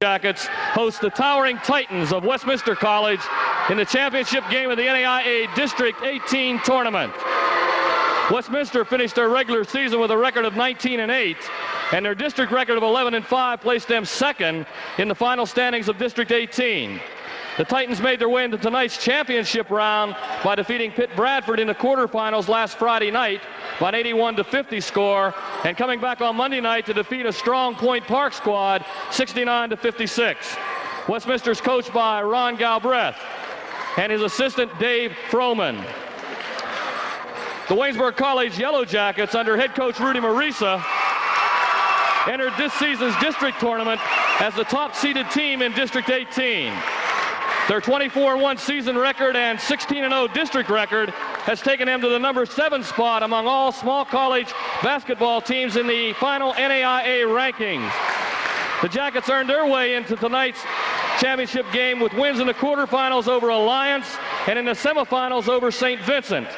Jackets host the towering Titans of Westminster College in the championship game of the NAIA District 18 tournament. Westminster finished their regular season with a record of 19-8, and their district record of 11-5 placed them second in the final standings of District 18. The Titans made their way into tonight's championship round by defeating Pitt Bradford in the quarterfinals last Friday night by an 81-50 score, and coming back on Monday night to defeat a strong Point Park squad 69-56. Westminster's coached by Ron Galbraith and his assistant Dave Froman. The Waynesburg College Yellow Jackets under head coach Rudy Marisa entered this season's district tournament as the top-seeded team in District 18. Their 24-1 season record and 16-0 district record has taken them to the number 7 spot among all small college basketball teams in the final NAIA rankings. The Jackets earned their way into tonight's championship game with wins in the quarterfinals over Alliance and in the semifinals over St. Vincent.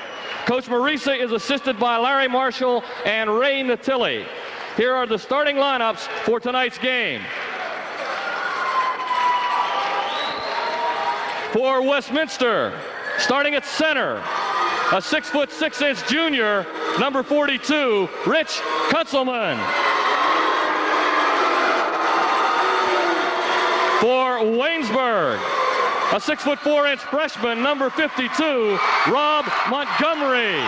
Coach Marisa is assisted by Larry Marshall and Ray Natilli. Here are the starting lineups for tonight's game. For Westminster, starting at center, a 6'6" junior, number 42, Rich Kunzelman. For Waynesburg, a 6'4" freshman, number 52, Rob Montgomery.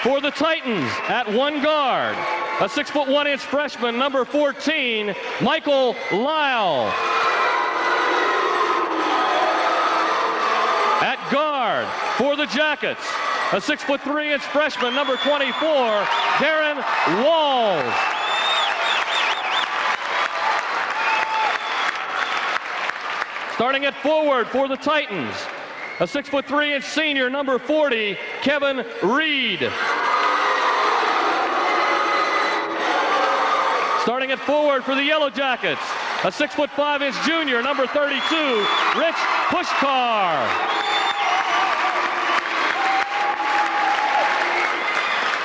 For the Titans, at one guard, a 6'1" freshman, number 14, Michael Lyle. At guard, for the Jackets, a 6'3" freshman, number 24, Darren Walls. Starting at forward for the Titans, a 6'3" senior, number 40, Kevin Reed. Starting at forward for the Yellow Jackets, a 6'5" junior, number 32, Rich Pushkar.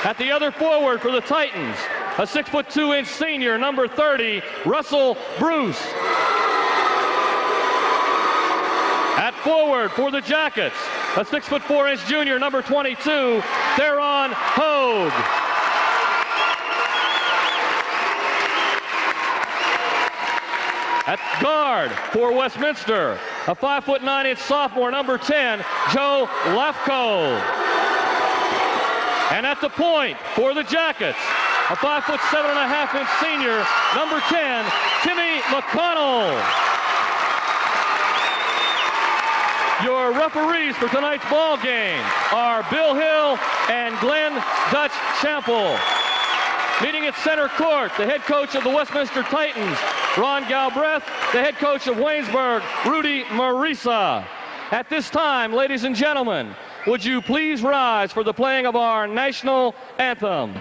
At the other forward for the Titans, a 6'2" senior, number 30, Russell Bruce. At forward for the Jackets, a 6'4" junior, number 22, Theron Hogue. At guard for Westminster, a 5'9" sophomore, number 10, Joe Lefko. And at the point for the Jackets, a 5'7.5" senior, number 10, Timmy McConnell. Your referees for tonight's ball game are Bill Hill and Glenn Dutch Chample. Meeting at center court, the head coach of the Westminster Titans, Ron Galbraith, the head coach of Waynesburg, Rudy Marisa. At this time, ladies and gentlemen, would you please rise for the playing of our national anthem?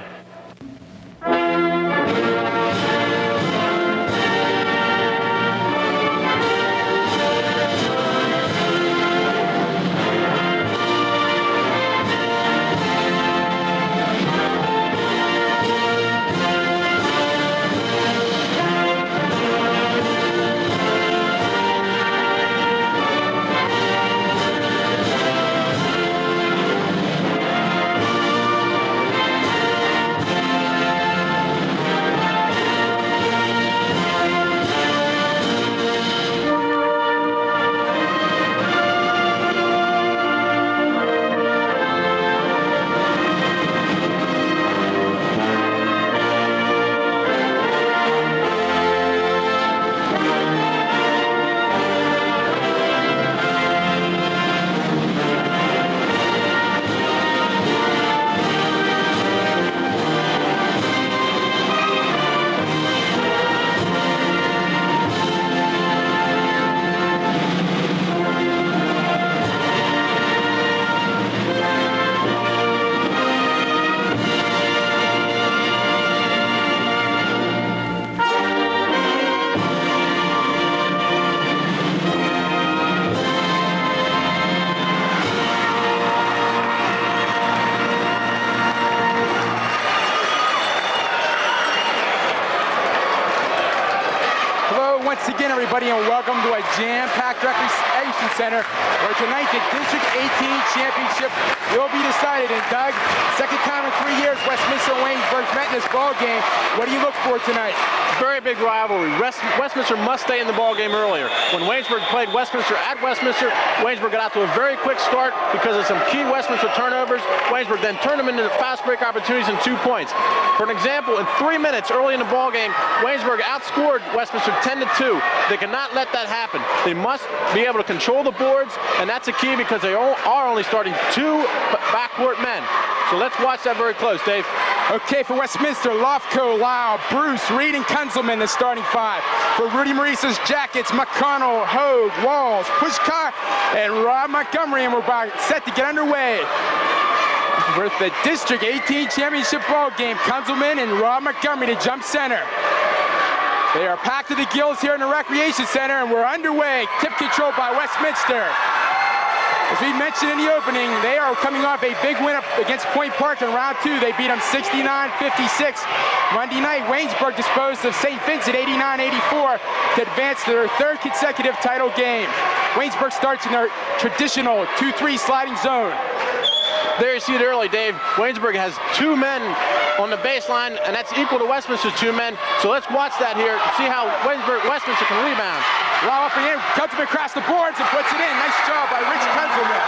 everybody, and welcome to a jam-packed recreation center where tonight the District 18 Championship will be decided. And Doug, second time in 3 years Westminster and Waynesburg met in this ball game. What do you look for tonight? Very big rivalry. Westminster must stay in the ball game earlier. When Waynesburg played Westminster at Westminster, Waynesburg got out to a very quick start because of some key Westminster turnovers. Waynesburg then turned them into fast break opportunities and 2 points. For an example, in 3 minutes early in the ball game, Waynesburg outscored Westminster 10-2. They cannot let that happen. They must be able to control the boards, and that's a key because they are only starting 2 backcourt men. So let's watch that very close, Dave. Okay, for Westminster, Lofco, Lau, Bruce, Reed, and Kunzelman, the starting 5. For Rudy Maurice's Jackets, McConnell, Hogue, Walls, Pushkar, and Rob Montgomery, and we're about set to get underway with the District 18 Championship ball game. Kunzelman and Rob Montgomery to jump center. They are packed to the gills here in the Recreation Center, and we're underway. Tip control by Westminster. As we mentioned in the opening, they are coming off a big win against Point Park in round 2. They beat them 69-56. Monday night, Waynesburg disposed of St. Vincent 89-84 to advance to their 3rd consecutive title game. Waynesburg starts in their traditional 2-3 sliding zone. There you see it early, Dave. Waynesburg has 2 men on the baseline, and that's equal to Westminster's 2 men. So let's watch that here and see how Westminster can rebound. Low up and in, Kunzelman across the boards and puts it in. Nice job by Rich Kunzelman.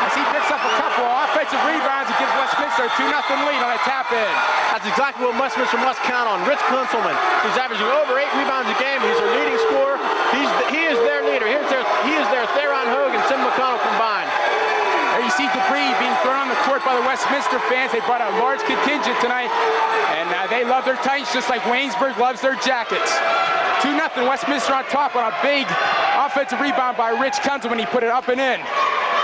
As he picks up a couple of offensive rebounds, it gives Westminster a 2-0 lead on a tap-in. That's exactly what Westminster must count on. Rich Kunzelman. He's averaging over 8 rebounds a game. He's their leading scorer. He is their leader. He is their Theron Hogue and Sim McConnell combined. There you see debris being thrown on the court by the Westminster fans. They brought a large contingent tonight, and they love their Titans just like Waynesburg loves their Jackets. 2-0 Westminster on top on a big offensive rebound by Rich Kunzelman. He put it up and in.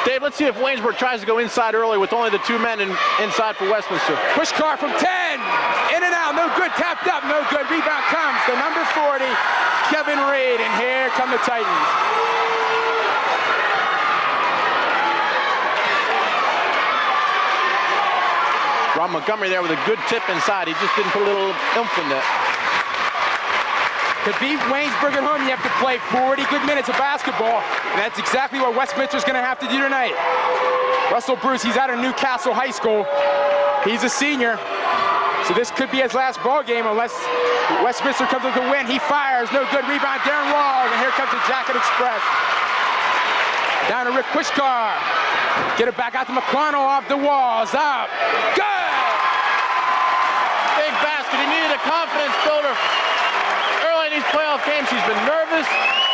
Dave, let's see if Waynesburg tries to go inside early with only the 2 men inside for Westminster. Push car from 10, in and out, no good, tapped up, no good. Rebound comes to number 40, Kevin Reed, and here come the Titans. Rob Montgomery there with a good tip inside. He just didn't put a little oomph in that. To beat Waynesburg at home, you have to play 40 good minutes of basketball, and that's exactly what Westminster's going to have to do tonight. Russell Bruce, he's out of Newcastle High School. He's a senior, so this could be his last ball game unless Westminster comes with a win. He fires, no good. Rebound, Darren Wall, and here comes the Jacket Express. Down to Rick Pushkar. Get it back out to McConnell off the walls. Up. Good! Big basket. He needed a confidence builder. Early in these playoff games, he's been nervous.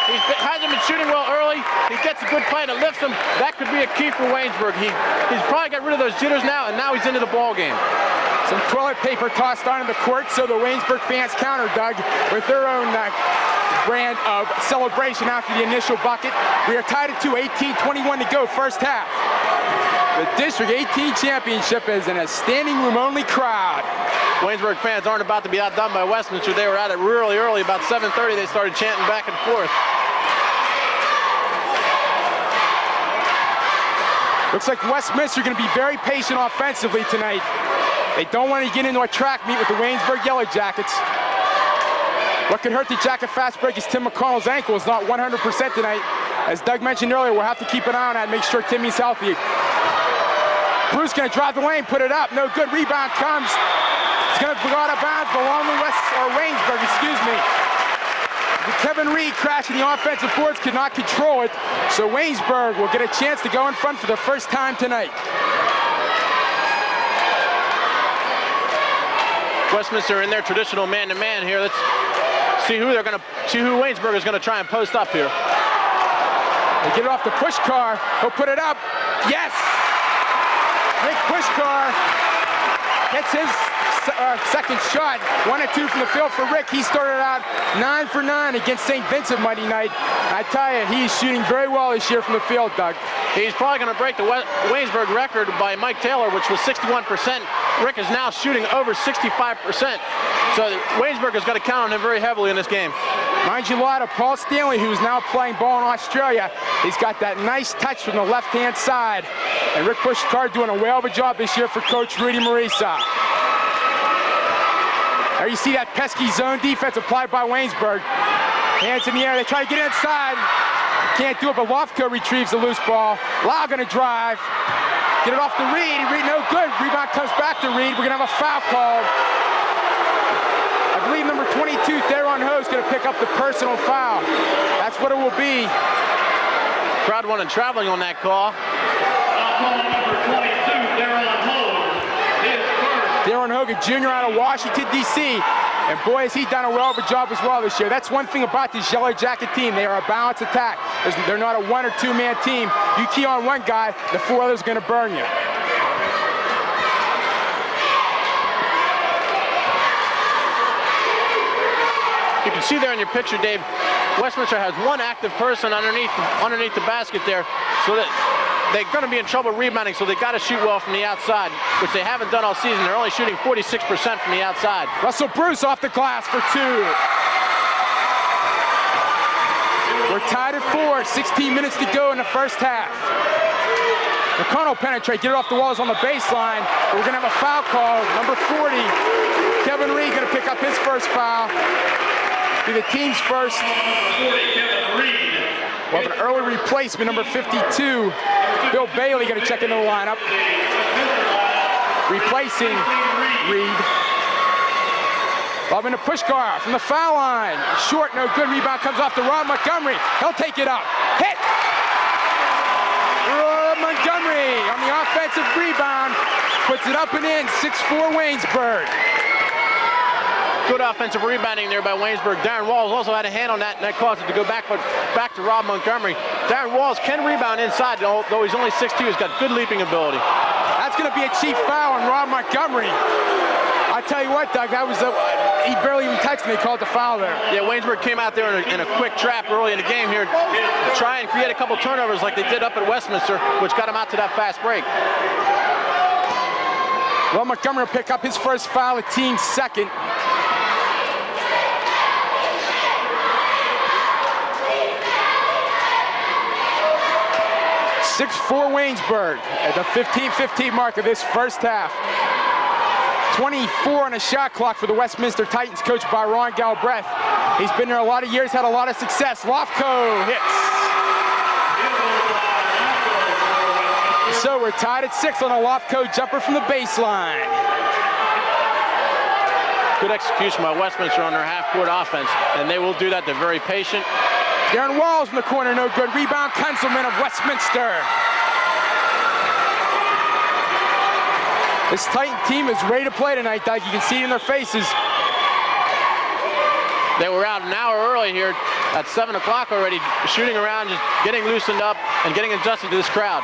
He hasn't been shooting well early. He gets a good play that lifts him. That could be a key for Waynesburg. He's probably got rid of those jitters now, and now he's into the ball game. Some toilet paper tossed onto the court, so the Waynesburg fans counter, Doug, with their own brand of celebration after the initial bucket. We are tied at 2, 18-21 to go, first half. The District 18 Championship is in a standing room only crowd. Waynesburg fans aren't about to be outdone by Westminster. They were at it really early. About 7:30, they started chanting back and forth. Looks like Westminster going to be very patient offensively tonight. They don't want to get into a track meet with the Waynesburg Yellow Jackets. What could hurt the Jacket fast break is Tim McConnell's ankle is not 100% tonight. As Doug mentioned earlier, we'll have to keep an eye on that and make sure Timmy's healthy. Bruce going to drive the lane, put it up, no good. Rebound comes. It's going to go out of bounds, belong to Waynesburg, excuse me. Kevin Reed crashing the offensive boards, could not control it. So Waynesburg will get a chance to go in front for the first time tonight. Westminster in their traditional man-to-man here. Let's see who Waynesburg is going to try and post up here. They get it off the Pushkar. He'll put it up. Yes! Rick Pushkar gets his second shot. 1 and 2 from the field for Rick. He started out 9 for 9 against St. Vincent Monday night. I tell you, he's shooting very well this year from the field, Doug. He's probably going to break the Waynesburg record by Mike Taylor, which was 61%. Rick is now shooting over 65%. So Waynesburg has got to count on him very heavily in this game. Mind you, a lot of Paul Stanley, who's now playing ball in Australia. He's got that nice touch from the left-hand side. And Rick Pushkar doing a whale of a job this year for Coach Rudy Marisa. There you see that pesky zone defense applied by Waynesburg. Hands in the air, they try to get inside. Can't do it, but Lofco retrieves the loose ball. Lau gonna drive. Get it off to Reed. Reed, no good. Rebound comes back to Reed. We're gonna have a foul called. I believe number 22, Theron Ho's gonna pick up the personal foul. That's what it will be. Crowd wanted traveling on that call. Number 22, Theron Hogue, his first. Theron Hogan Jr. out of Washington, D.C. And boy, has he done a well of a job as well this year. That's one thing about this Yellow Jacket team. They are a balanced attack. They're not a one or two man team. You key on one guy, the four others are gonna burn you. You can see there in your picture, Dave, Westminster has one active person underneath the basket there, so that they're going to be in trouble rebounding, so they got to shoot well from the outside, which they haven't done all season. They're only shooting 46% from the outside. Russell Bruce off the glass for two. We're tied at 4, 16 minutes to go in the first half. McConnell penetrate, get it off the walls on the baseline. We're going to have a foul call. Number 40, Kevin Reed going to pick up his first foul. Be the team's first. We'll have an early replacement, number 52. Bill Bailey going to check into the lineup. Replacing Reed. Loving the push car from the foul line. Short, no good. Rebound comes off to Rob Montgomery. He'll take it up. Hit! Rob Montgomery on the offensive rebound. Puts it up and in. 6'4" Waynesburg. Good offensive rebounding there by Waynesburg. Darren Walls also had a hand on that, and that caused it to go back to Rob Montgomery. Darren Walls can rebound inside, though he's only 6'2". He's got good leaping ability. That's going to be a cheap foul on Rob Montgomery. I tell you what, Doug, that was he barely even texted me, called the foul there. Yeah, Waynesburg came out there in a quick trap early in the game here to try and create a couple turnovers like they did up at Westminster, which got them out to that fast break. Well, Montgomery will pick up his first foul, the team's second. .6'4" Waynesburg at the 15-15 mark of this first half. 24 on the shot clock for the Westminster Titans, coached by Ron Galbraith. He's been there a lot of years, had a lot of success. Lofco hits. So we're tied at 6 on a Lofco jumper from the baseline. Good execution by Westminster on their half-court offense, and they will do that. They're very patient. Darren Walls in the corner, no good. Rebound, Kunzelman of Westminster. This Titan team is ready to play tonight, Doug. You can see it in their faces. They were out an hour early here at 7 o'clock already, shooting around, just getting loosened up and getting adjusted to this crowd.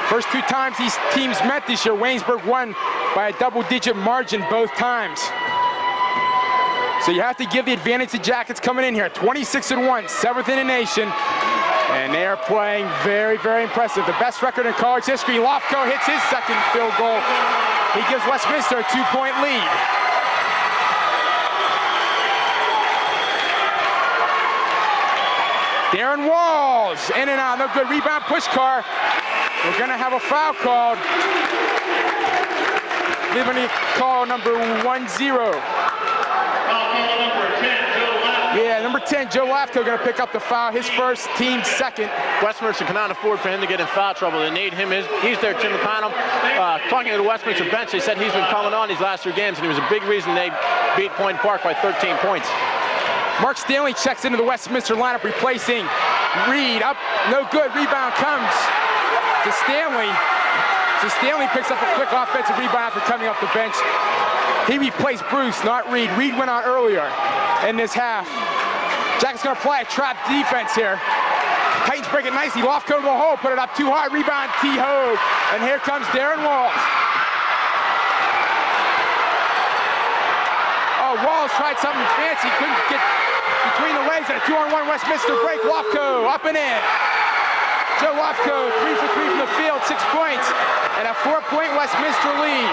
First two times these teams met this year, Waynesburg won by a double-digit margin both times. So you have to give the advantage to Jackets coming in here. 26-1, 7th in the nation. And they are playing very, very impressive. The best record in college history. Lofco hits his second field goal. He gives Westminster a 2-point lead. Darren Walls, in and out, no good. Rebound, push car. We're gonna have a foul called. Leaving call number 10. Yeah, number 10, Joe Lofco, going to pick up the foul, his first, team's second. Westminster cannot afford for him to get in foul trouble. They need him. He's there, Tim McConnell. Talking to the Westminster bench, they said he's been coming on these last 3 games, and he was a big reason they beat Point Park by 13 points. Mark Stanley checks into the Westminster lineup, replacing Reed. Up, no good. Rebound comes to Stanley. So Stanley picks up a quick offensive rebound after coming off the bench. He replaced Bruce, not Reed. Reed went out earlier in this half. Jack's gonna apply a trap defense here. Titans break it nicely. Lofco to the hole, put it up too high. Rebound, T. Hogue. And here comes Darren Walls. Oh, Walls tried something fancy. Couldn't get between the legs and a 2-on-1 Westminster break. Lofco up and in. Joe Lofco, 3 for 3 from the field, 6 points, and a 4-point Westminster lead.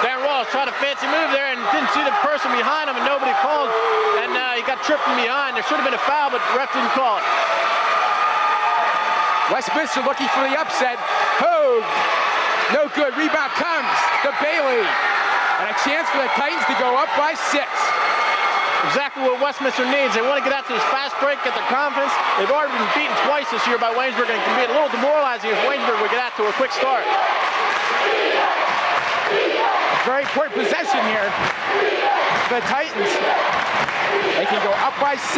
Darren Walls tried a fancy move there and didn't see the person behind him, and nobody called, and he got tripped from behind. There should have been a foul, but the ref didn't call it. Westminster looking for the upset. Hogue, no good. Rebound comes to Bailey, and a chance for the Titans to go up by 6. exactly what Westminster needs. They want to get out to this fast break, get their confidence. They've already been beaten twice this year by Waynesburg, and it can be a little demoralizing if Waynesburg would get out to a quick start. Very important possession here. The Titans. They can go up by 6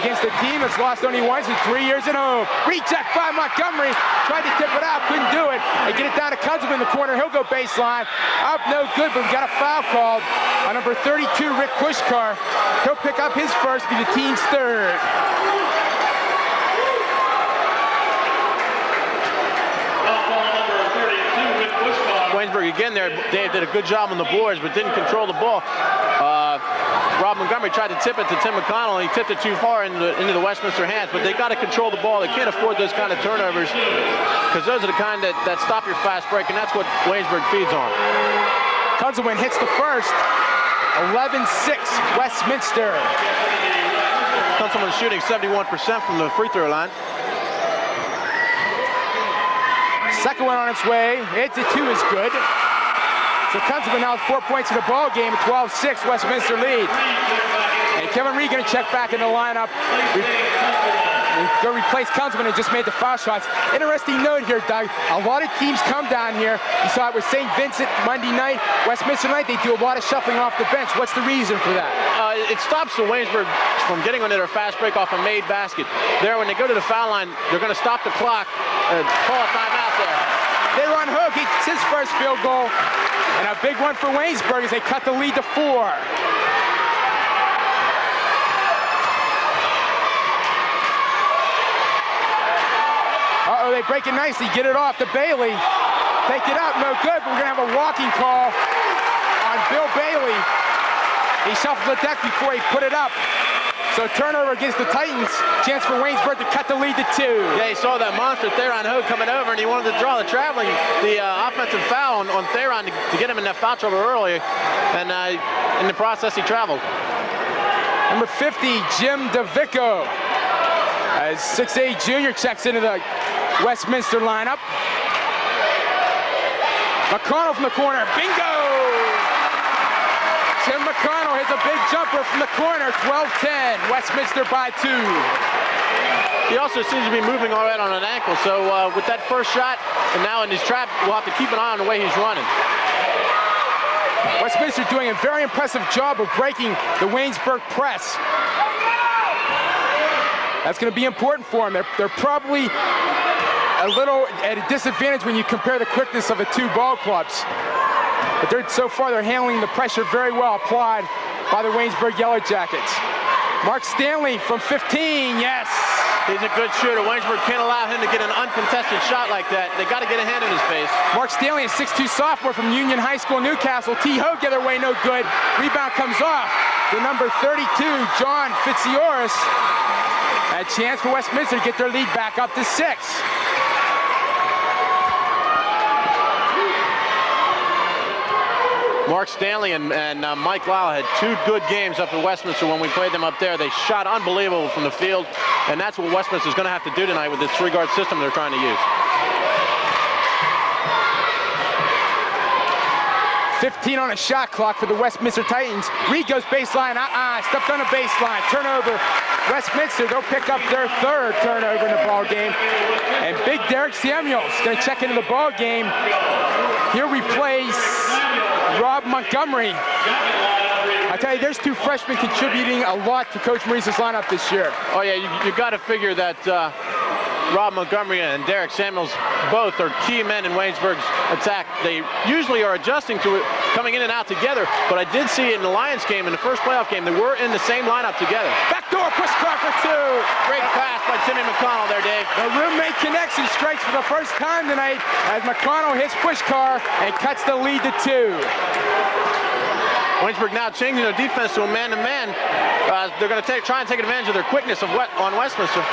against a team that's lost only once in 3 years at home. Reject by Montgomery. Tried to tip it out, couldn't do it. They get it down to Kunzelman in the corner. He'll go baseline. Up, no good, but we got a foul called on number 32, Rick Pushkar. He'll pick up his first, be the team's third. Waynesburg again there. Dave did a good job on the boards, but didn't control the ball. Rob Montgomery tried to tip it to Tim McConnell, and he tipped it too far into the Westminster hands. But they got to control the ball. They can't afford those kind of turnovers, because those are the kind that stop your fast break, and that's what Waynesburg feeds on. Kunzelman hits the first. 11-6 Westminster. Kunzelman shooting 71% from the free throw line. Second one on its way. It's a 2 is good. So Kunzelman now with 4 points in the ball game. 12-6 Westminster lead. And Kevin Reed going to check back in the lineup. Go replace Kunzelman and just made the foul shots. Interesting note here, Doug. A lot of teams come down here. You saw it with St. Vincent Monday night. Westminster night, they do a lot of shuffling off the bench. What's the reason for that? It stops the Waynesburg from getting onto their fast break off a made basket. There, when they go to the foul line, they're going to stop the clock and call a timeout there. They run Hook. It's his first field goal. And a big one for Waynesburg as they cut the lead to 4. Uh-oh, they break it nicely. Get it off to Bailey. Take it out. No good, but we're going to have a walking call on Bill Bailey. He shuffled the deck before he put it up. So turnover against the Titans. Chance for Waynesburg to cut the lead to 2. Yeah, he saw that monster Theron Hogue coming over, and he wanted to draw the offensive foul on Theron to get him in that foul trouble earlier. And in the process, he traveled. Number 50, Jim DeVicco. As 6'8" junior checks into the Westminster lineup. McConnell from the corner. Bingo! Tim McConnell hits a big jumper from the corner. 12-10. Westminster by 2. He also seems to be moving all right on an ankle. So with that first shot, and now in his trap, we'll have to keep an eye on the way he's running. Westminster doing a very impressive job of breaking the Waynesburg press. That's going to be important for them. They're probably a little at a disadvantage when you compare the quickness of the 2 ball clubs. But so far they're handling the pressure very well applied by the Waynesburg Yellow Jackets. Mark Stanley from 15, yes. He's a good shooter. Waynesburg can't allow him to get an uncontested shot like that. They got to get a hand in his face. Mark Stanley, a 6'2" sophomore from Union High School, Newcastle. T. Hogue the other way, no good. Rebound comes off. The number 32, John Fitzioris. A chance for Westminster to get their lead back up to 6. Mark Stanley and Mike Lyle had 2 good games up at Westminster when we played them up there. They shot unbelievable from the field, and that's what Westminster's going to have to do tonight with this 3-guard system they're trying to use. 15 on a shot clock for the Westminster Titans. Reed goes baseline, stepped on the baseline. Turnover, Westminster, they'll pick up their 3rd turnover in the ball game. And big Derek Samuels gonna check into the ball game. He'll replace Rob Montgomery. I tell you, there's 2 freshmen contributing a lot to Coach Maurice's lineup this year. Oh yeah, you got to figure that Rob Montgomery and Derek Samuels both are key men in Waynesburg's attack. They usually are adjusting to it, coming in and out together, but I did see in the Lions game, in the first playoff game, they were in the same lineup together. Backdoor push car for 2. Great pass by Timmy McConnell there, Dave. The roommate connection strikes for the first time tonight as McConnell hits push car and cuts the lead to 2. Waynesburg now changing their defense to a man-to-man. They're going to try and take advantage of their quickness on Westminster.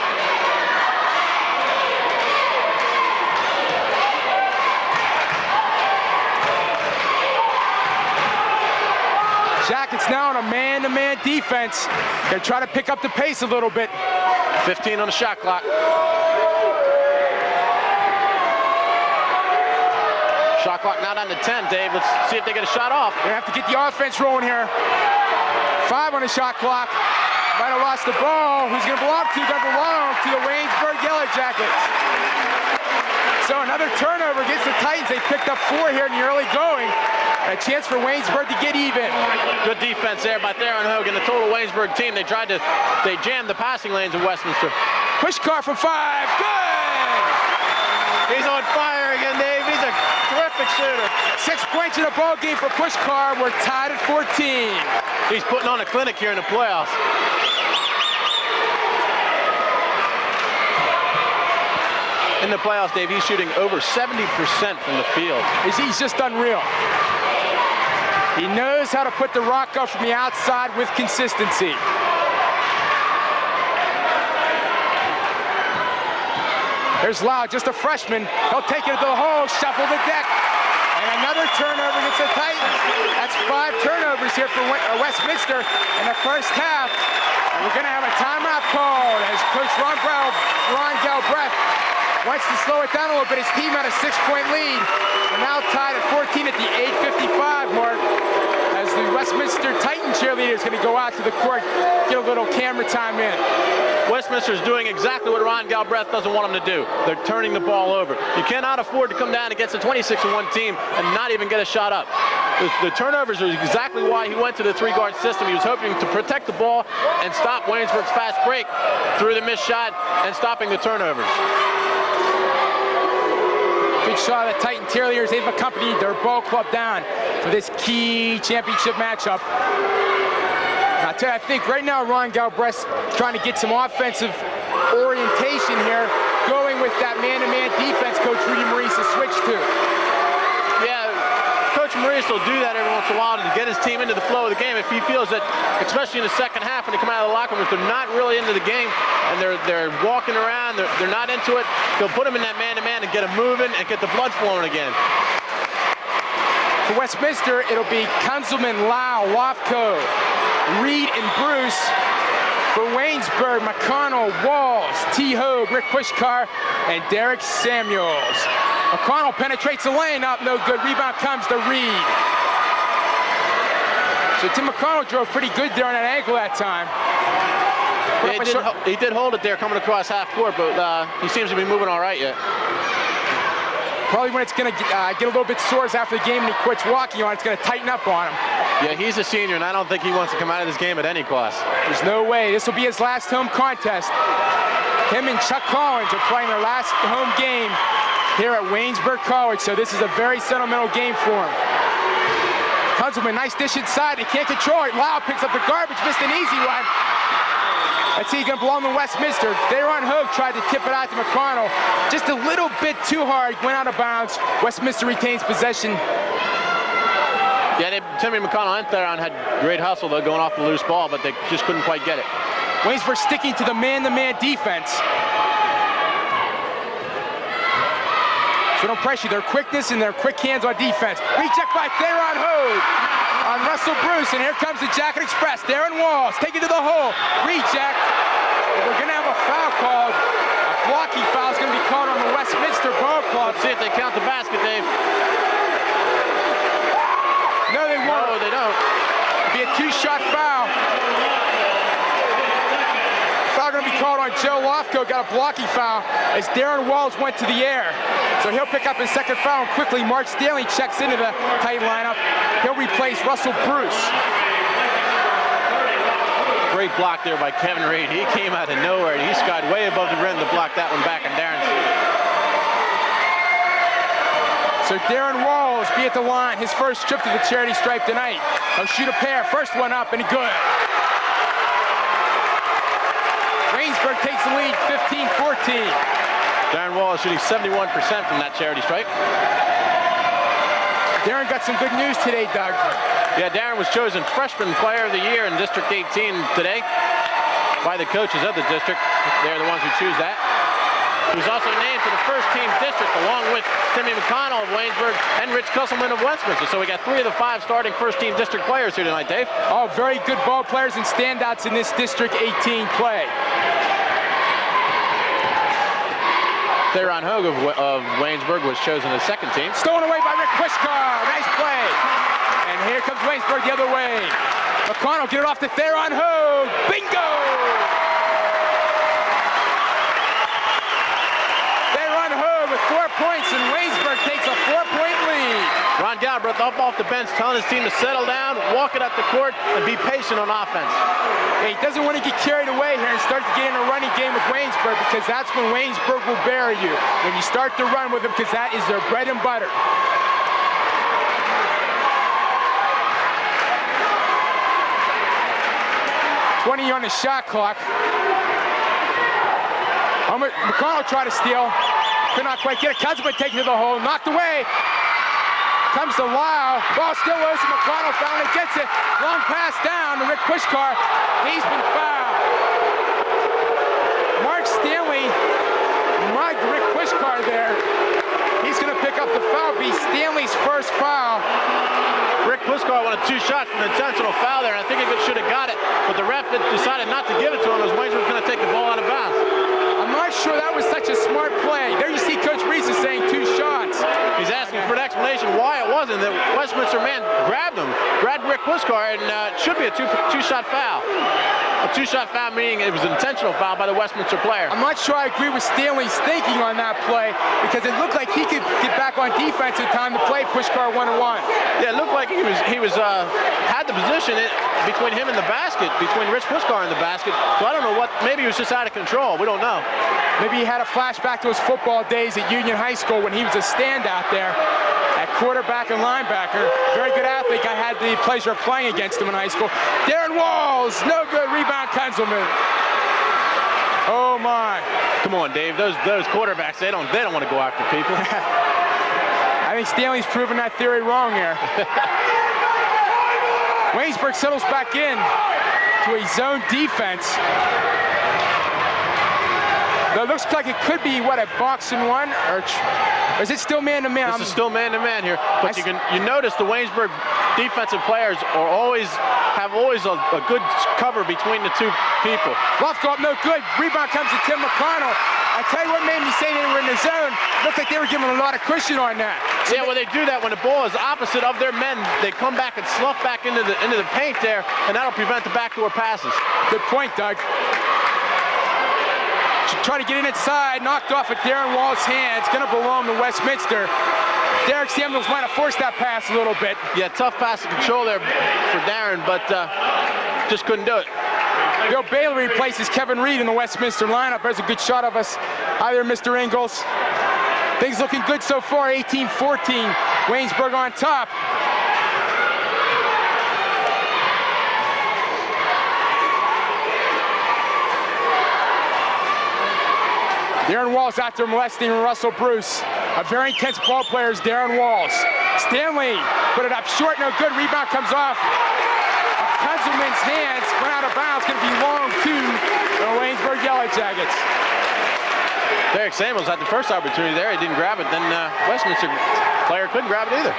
Jackets now on a man-to-man defense. Gonna try to pick up the pace a little bit. 15 on the shot clock. Shot clock now down to 10, Dave. Let's see if they get a shot off. They have to get the offense rolling here. 5 on the shot clock. Might have lost the ball. Who's going to belong to? Going to belong to the Waynesburg Yellow Jackets. So another turnover against the Titans. They picked up 4 here in the early going. A chance for Waynesburg to get even. Good defense there by Theron Hogue and the total Waynesburg team. They jammed the passing lanes of Westminster. Push car from 5. Good! He's on fire again, Dave. He's a terrific shooter. 6 points in the ball game for Push Car. We're tied at 14. He's putting on a clinic here in the playoffs. In the playoffs, Dave, he's shooting over 70% from the field. He's just unreal. He knows how to put the rock up from the outside with consistency. There's Lau, just a freshman. He'll take it to the hole, shuffle the deck. And another turnover against the Titans. That's 5 turnovers here for Westminster in the first half. And we're going to have a timeout called as Coach Ron Galbraith wants to slow it down a little bit. His team had a 6-point lead. We're now tied at 14 at the 8:55 mark as the Westminster Titan cheerleader is going to go out to the court, get a little camera time in. Westminster is doing exactly what Ron Galbraith doesn't want them to do. They're turning the ball over. You cannot afford to come down against a 26-1 team and not even get a shot up. The turnovers are exactly why he went to the 3-guard system. He was hoping to protect the ball and stop Waynesburg's fast break through the missed shot and stopping the turnovers. Good shot of the Titan cheerleaders. They've accompanied their ball club down for this key championship matchup. I tell you, I think right now Ron Galbraith's trying to get some offensive orientation here, going with that man-to-man defense Coach Rudy Maurice has switched to. Yeah, Coach Maurice will do that every once in a while to get his team into the flow of the game. If he feels that, especially in the second half when they come out of the locker room, if they're not really into the game and they're walking around, they're not into it, he'll put them in that man-to-man and get them moving and get the blood flowing again. For Westminster, it'll be Kunzelman, Lau, Lofco, Reed, and Bruce. For Waynesburg, McConnell, Walls, T. Hogue, Rick Pushkar, and Derek Samuels. McConnell penetrates the lane, up, no good. Rebound comes to Reed. So Tim McConnell drove pretty good there on that ankle that time. Yeah, he did hold it there coming across half court, but he seems to be moving all right yet. Probably when it's going to get a little bit sore after the game and he quits walking on, it's going to tighten up on him. Yeah, he's a senior, and I don't think he wants to come out of this game at any cost. There's no way. This will be his last home contest. Him and Chuck Collins are playing their last home game here at Waynesburg College, so this is a very sentimental game for him. Kunzelman, nice dish inside. They can't control it. Lau picks up the garbage, missed an easy one. Let's see, he's going to belong to Westminster. Theron Hogue tried to tip it out to McConnell. Just a little bit too hard, went out of bounds. Westminster retains possession. Yeah, Timmy McConnell and Theron had great hustle, though, going off the loose ball, but they just couldn't quite get it. Waynesburg sticking to the man-to-man defense. So don't pressure their quickness and their quick hands on defense. Recheck by Theron Hogue on Russell Bruce, and here comes the Jacket Express. Darren Walls, take it to the hole. Recheck. We're going to have a foul called. A blocking foul is going to be called on the Westminster Ball Club. Let's see if they count the basket, Dave. No, they won't. No, they don't. It'll be a 2-shot foul. Foul going to be called on Joe Lofco, got a blocking foul as Darren Walls went to the air. So he'll pick up his second foul and quickly. Mark Stanley checks into the Titan lineup. He'll replace Russell Bruce. Great block there by Kevin Reed. He came out of nowhere and he skied way above the rim to block that one back, and Darren. So Darren Walls be at the line, his first trip to the charity stripe tonight. He'll shoot a pair, first one up and good. Waynesburg takes the lead, 15-14. Darren Wall is shooting 71% from that charity stripe. Darren got some good news today, Doug. Yeah, Darren was chosen Freshman Player of the Year in District 18 today by the coaches of the district. They're the ones who choose that. He was also named to the first-team district along with Timmy McConnell of Waynesburg and Rich Kusselman of Westminster. So we got 3 of the 5 starting first-team district players here tonight, Dave. Oh, very good ball players and standouts in this District 18 play. Theron Hogue of Waynesburg was chosen as second team. Stolen away by Rick Pushkar. Nice play. And here comes Waynesburg the other way. McConnell get it off to Theron Hogue. Bingo! Theron Hogue with 4 points, and Waynesburg takes a 4-point lead. Ron Galbraith up off the bench telling his team to settle down, walk it up the court, and be patient on offense. He doesn't want to get carried away here and start to get in a running game with Waynesburg, because that's when Waynesburg will bury you. When you start to run with them, because that is their bread and butter. $20 on the shot clock. McConnell tried to steal. Could not quite get it. Cousinman taking it to the hole. Knocked away. Comes to Lyle. Ball still loose. McConnell finally gets it. Long pass down to Rick Pushkar. He's been fouled. Mark Stanley mugged Rick Pushkar there. He's going to pick up the foul. Be Stanley's first foul. Rick Pushkar wanted 2 shots for an intentional foul there, and I think he should have got it, but the ref decided not to give it to him as Waynesburg was going to take the ball out of bounds. I'm not sure that was such a smart play. There you see Coach Reese is saying 2 shots. He's asking for an explanation why it wasn't. The Westminster man grabbed Rick Pushkar, and it should be a two-shot foul. A 2-shot foul meaning it was an intentional foul by the Westminster player. I'm not sure I agree with Stanley's thinking on that play, because it looked like he could get back on defense in time to play Pushkar 1-on-1. Yeah, it looked like he had the position between him and the basket, between Rich Pushkar and the basket. So I don't know what, maybe he was just out of control. We don't know. Maybe he had a flashback to his football days at Union High School when he was a standout there at quarterback and linebacker. Very good athlete. I had the pleasure of playing against him in high school. Darren Walls, no good. Rebound, Kunzelman. Oh my! Come on, Dave. Those quarterbacks, they don't want to go after people. I think Stanley's proven that theory wrong here. Waynesburg settles back in to a zone defense. It looks like it could be, what, a box and one? Or is it still man-to-man? This is still man-to-man here. But you notice the Waynesburg defensive players have always a good cover between the 2 people. Left go up, no good. Rebound comes to Tim McConnell. I tell you what made me say they were in the zone. Looked like they were giving a lot of cushion on that. So yeah, well, they do that when the ball is opposite of their men. They come back and slough back into the paint there, and that'll prevent the backdoor passes. Good point, Doug. Trying to get in inside, knocked off at Darren Wall's hands. Going to belong to Westminster. Derek Samuels might have forced that pass a little bit. Yeah, tough pass to control there for Darren, but just couldn't do it. Bill Bailey replaces Kevin Reed in the Westminster lineup. There's a good shot of us. Hi there, Mr. Ingalls. Things looking good so far. 18-14. Waynesburg on top. Darren Walls out there molesting Russell Bruce. A very intense ball player is Darren Walls. Stanley put it up short, no good. Rebound comes off Kunzelman's hands, went out of bounds. Going to be long to the Waynesburg Yellow Jackets. Derek Samuels had the first opportunity there. He didn't grab it. Then Westminster player couldn't grab it either.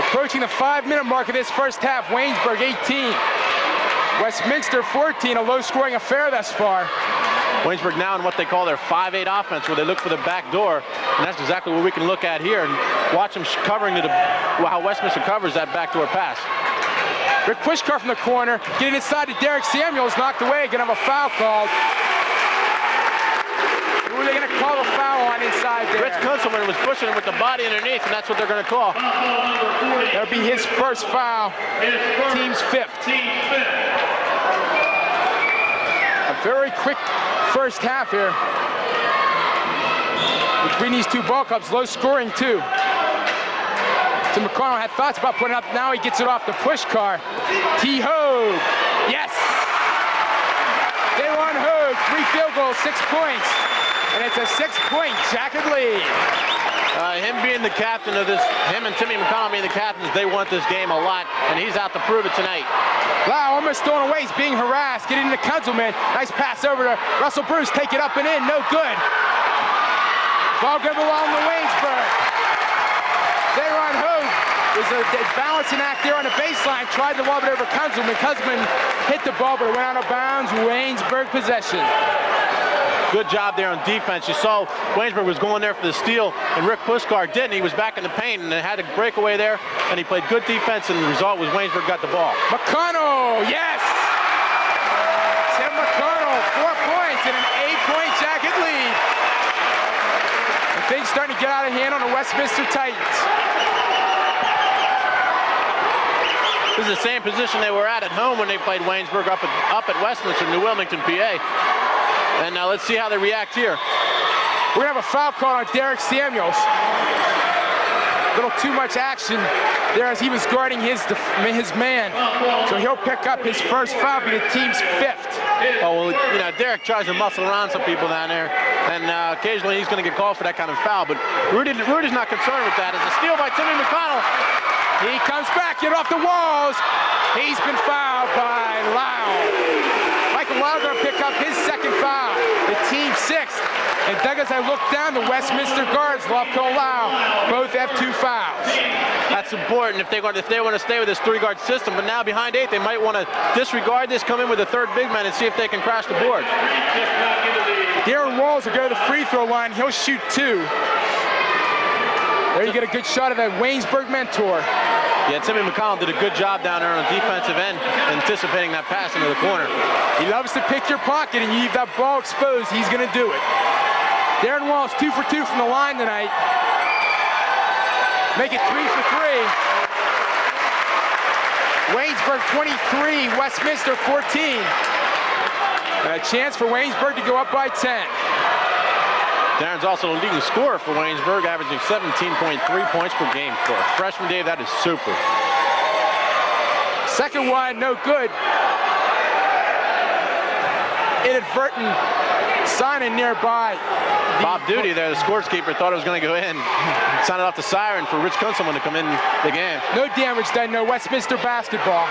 Approaching the 5-minute mark of this first half, Waynesburg 18. Westminster 14, a low-scoring affair thus far. Waynesburg now in what they call their 5-8 offense, where they look for the back door, and that's exactly what we can look at here and watch them covering how Westminster covers that backdoor pass. Rick Pushkar from the corner, getting inside to Derek Samuels, knocked away, gonna have a foul called. Who are they gonna call a foul on inside there? Rich Kunzelman was pushing him with the body underneath, and that's what they're gonna call. That'll be his first foul, team's 5th. A very quick first half here between these 2 ball clubs, low scoring too. So McConnell had thoughts about putting up, now he gets it off the Pushkar. T. Hogue, yes! Daron Hogue, 3 field goals, 6 points. And it's a 6-point Jacket lead. Him being the captain of this, him and Timmy McConnell being the captains, they want this game a lot, and he's out to prove it tonight. Lau almost thrown away, he's being harassed, getting into Kunzelman. Nice pass over to Russell Bruce, take it up and in, no good. Ball good along to Waynesburg. Daron Hogue was a balancing act there on the baseline. Tried to lob it over Kunzelman. Kunzelman hit the ball, but it went out of bounds. Waynesburg possession. Good job there on defense. You saw Waynesburg was going there for the steal, and Rick Puskar didn't. He was back in the paint and had a breakaway there, and he played good defense, and the result was Waynesburg got the ball. McConnell, yes! Tim McConnell, 4 points and an 8-point Jacket lead. And things starting to get out of hand on the Westminster Titans. This is the same position they were at home when they played Waynesburg up at Westminster, New Wilmington, PA. And now let's see how they react here. We're gonna have a foul call on Derek Samuels. A little too much action there as he was guarding his man. So he'll pick up his first foul, be the team's 5th. Oh, well, you know, Derek tries to muscle around some people down there, and occasionally he's gonna get called for that kind of foul, but Rudy's not concerned with that. It's a steal by Timmy McConnell. He comes back, get off the walls. He's been fouled by Lau. Michael Lau gonna pick up his 2nd foul, the team's 6th. And Doug, as I look down, the Westminster guards, Lofco Lau, both have 2 fouls. That's important if they want to stay with this 3-guard system. But now behind 8, they might want to disregard this, come in with a 3rd big man, and see if they can crash the board. Darren Walls will go to the free throw line. He'll shoot 2. There you get a good shot of that Waynesburg mentor. Yeah, Timmy McConnell did a good job down there on the defensive end, anticipating that pass into the corner. He loves to pick your pocket, and you leave that ball exposed. He's going to do it. Darren Walls 2 for 2 from the line tonight. Make it 3 for 3. Waynesburg 23, Westminster 14. A chance for Waynesburg to go up by 10. Darren's also the leading scorer for Waynesburg, averaging 17.3 points per game. For a freshman, Dave, that is super. 2nd one, no good. Inadvertent signing nearby. Bob Duty there, the scorekeeper, thought it was going to go in. Sounded off the siren for Rich Kunzelman to come in the game. No damage done, no Westminster basketball.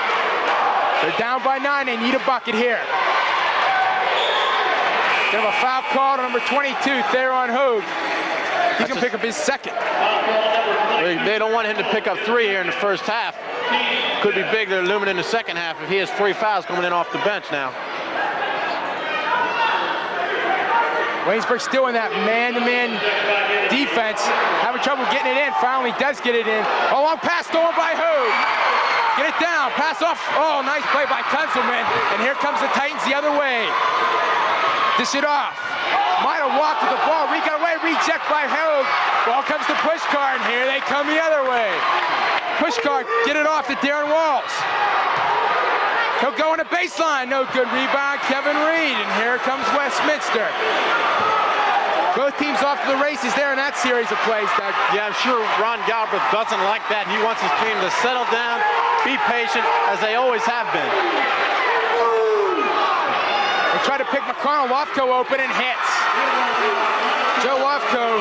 They're down by 9, they need a bucket here. They have a foul call to number 22, Theron Hogue. He can pick up his 2nd. They don't want him to pick up 3 here in the first half. Could be big, they're looming in the second half if he has 3 fouls coming in off the bench now. Waynesburg still in that man-to-man defense. Having trouble getting it in. Finally does get it in. A long pass stolen by Hogue. Get it down. Pass off. Oh, nice play by Kunzelman. And here comes the Titans the other way. Dish it off. Might have walked with the ball. Got away. Reject by Hogue. Ball comes to Pushkar, and here they come the other way. Pushkar get it off to Darren Walls. He'll go on the baseline. No good rebound, Kevin Reed. And here comes Westminster. Both teams off to the races there in that series of plays, Doug. Yeah, I'm sure Ron Galbraith doesn't like that. He wants his team to settle down, be patient, as they always have been. They try to pick McConnell. Lofco open and hits. Joe Lofco,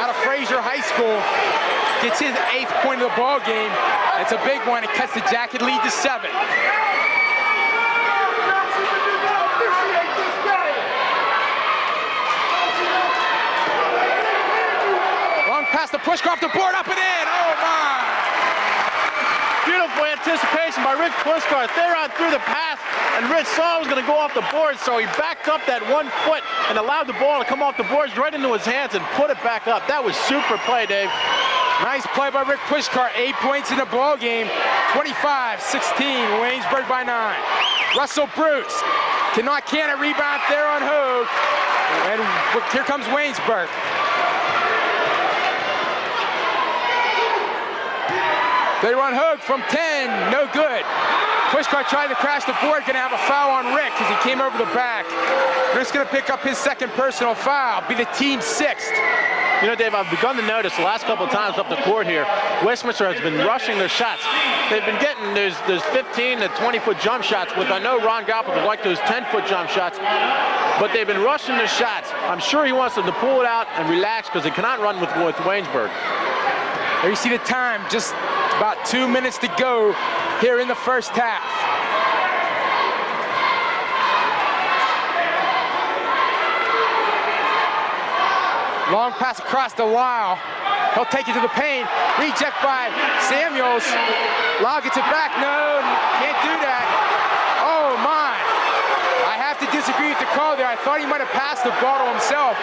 out of Fraser High School, gets his 8th point of the ball game. It's a big one. It cuts the Jacket lead to 7. Pass the push, go off the board, up and in. Oh, my. Beautiful anticipation by Rich Puskar. Theron threw the pass, and Rich saw it was going to go off the board, so he backed up that 1 foot and allowed the ball to come off the boards right into his hands and put it back up. That was super play, Dave. Nice play by Rick Pushkar. 8 points in the ball game. 25-16, Waynesburg by 9. Russell Bruce cannot can a rebound there on Hogue. And here comes Waynesburg. They run Hogue from 10, no good. Pushkar tried to crash the board, gonna have a foul on Rick because he came over the back. Rick's gonna pick up his 2nd personal foul, be the team's 6th. You know, Dave, I've begun to notice the last couple of times up the court here, Westminster has been rushing their shots. They've been getting those 15 to 20-foot jump shots, with I know Ron Galbraith would like those 10-foot jump shots, but they've been rushing their shots. I'm sure he wants them to pull it out and relax because they cannot run with Waynesburg. There you see the time, just about 2 minutes to go here in the first half. Long pass across the Lyle. He'll take it to the paint. Reject by Samuels. Lau gets it back. No, can't do that. Oh my. I have to disagree with the call there. I thought he might have passed the ball to himself.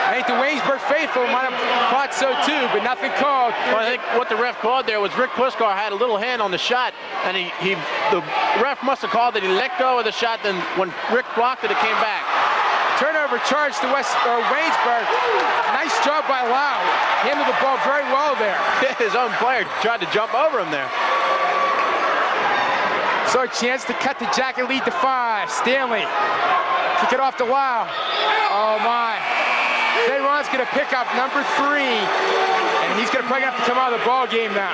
I think the Waynesburg faithful might have thought so too, but nothing called. Well, I think what the ref called there was Rick Puskar had a little hand on the shot, and the ref must have called that he let go of the shot, then when Rick blocked it, it came back. Turnover charge to Waynesburg. Nice job by Lau. Handled the ball very well there. His own player tried to jump over him there. So a chance to cut the Jacket lead to 5. Stanley, kick it off to Lau. Oh my. Ron's going to pick up number 3, and he's going to probably have to come out of the ball game now.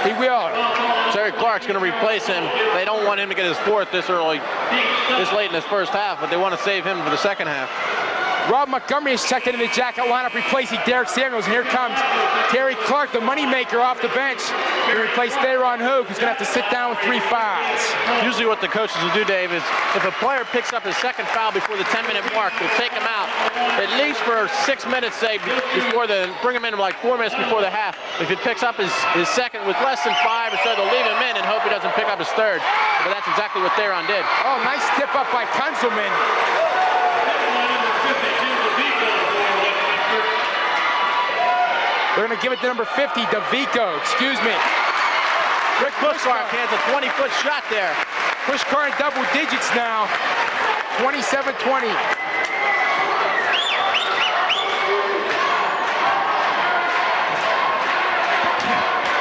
He will. Terry Clark's going to replace him. They don't want him to get his 4th this late in his first half, but they want to save him for the second half. Rob Montgomery is checked into the Jacket lineup, replacing Derek Samuels. And here comes Terry Clark, the moneymaker, off the bench to replace Theron Hogue, who's going to have to sit down with 3 fouls. Usually what the coaches will do, Dave, is if a player picks up his second foul before the 10-minute mark, they'll take him out at least for 6 minutes, say, bring him in like 4 minutes before the half. If he picks up his second with less than 5 or so, they'll leave him in and hope he doesn't pick up his 3rd. But that's exactly what Theron did. Oh, nice tip up by Kunzelman. They're going to give it to number 50, DeVico, excuse me. Rick Puskar has a 20-foot shot there. Puskar in double digits now, 27-20.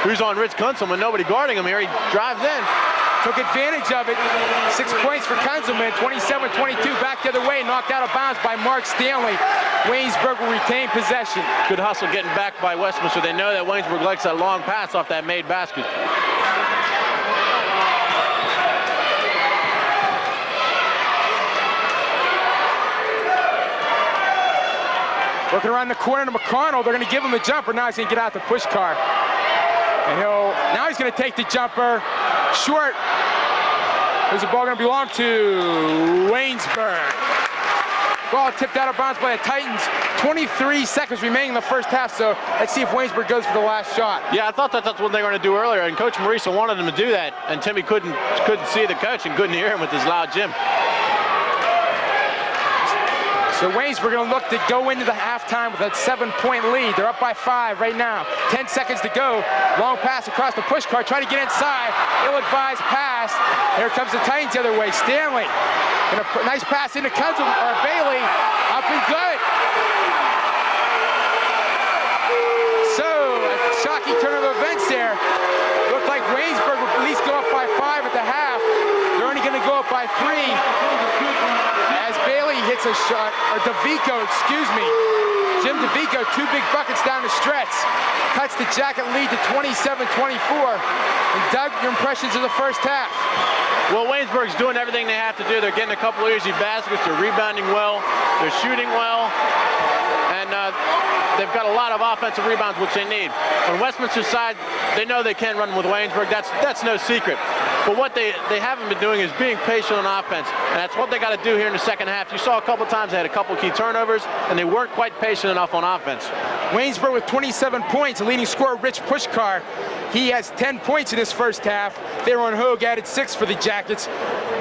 Who's on Rich Kunzelman? Nobody guarding him here. He drives in. Took advantage of it. 6 points for Kunzelman, 27-22. Back the other way, knocked out of bounds by Mark Stanley. Waynesburg will retain possession. Good hustle getting back by Westminster. They know that Waynesburg likes that long pass off that made basket. Looking around the corner to McConnell. They're going to give him the jumper. Now he's going to get out the push car. And now he's going to take the jumper. Short. Who's the ball going to belong to? Waynesburg. Ball tipped out of bounds by the Titans. 23 seconds remaining in the first half, so let's see if Waynesburg goes for the last shot. Yeah, I thought that's what they were going to do earlier, and Coach Marisa wanted them to do that, and Timmy couldn't see the coach and couldn't hear him with his loud gym. So Waynesburg going to look to go into the halftime with a 7-point lead. They're up by 5 right now. 10 seconds to go. Long pass across the push cart, trying to get inside. Ill-advised pass. Here comes the Titans the other way. Stanley. And a nice pass into Bailey. Up and good. So, a shocking turn of events there. Looked like Waynesburg would at least go up by 5 at the half. They're only going to go up by 3. As Bailey hits a shot, or DeVico, excuse me. Jim DeVico, 2 big buckets down the stretch. Cuts the Jacket lead to 27-24. And Doug, your impressions of the first half? Well, Waynesburg's doing everything they have to do. They're getting a couple of easy baskets. They're rebounding well. They're shooting well. And they've got a lot of offensive rebounds, which they need. On Westminster's side, they know they can run with Waynesburg. That's no secret. But what they haven't been doing is being patient on offense, and that's what they got to do here in the second half. You saw a couple times they had a couple key turnovers, and they weren't quite patient enough on offense. Waynesburg with 27 points, the leading scorer, Rich Pushkar. He has 10 points in his first half. Theron Hogue added 6 for the Jackets.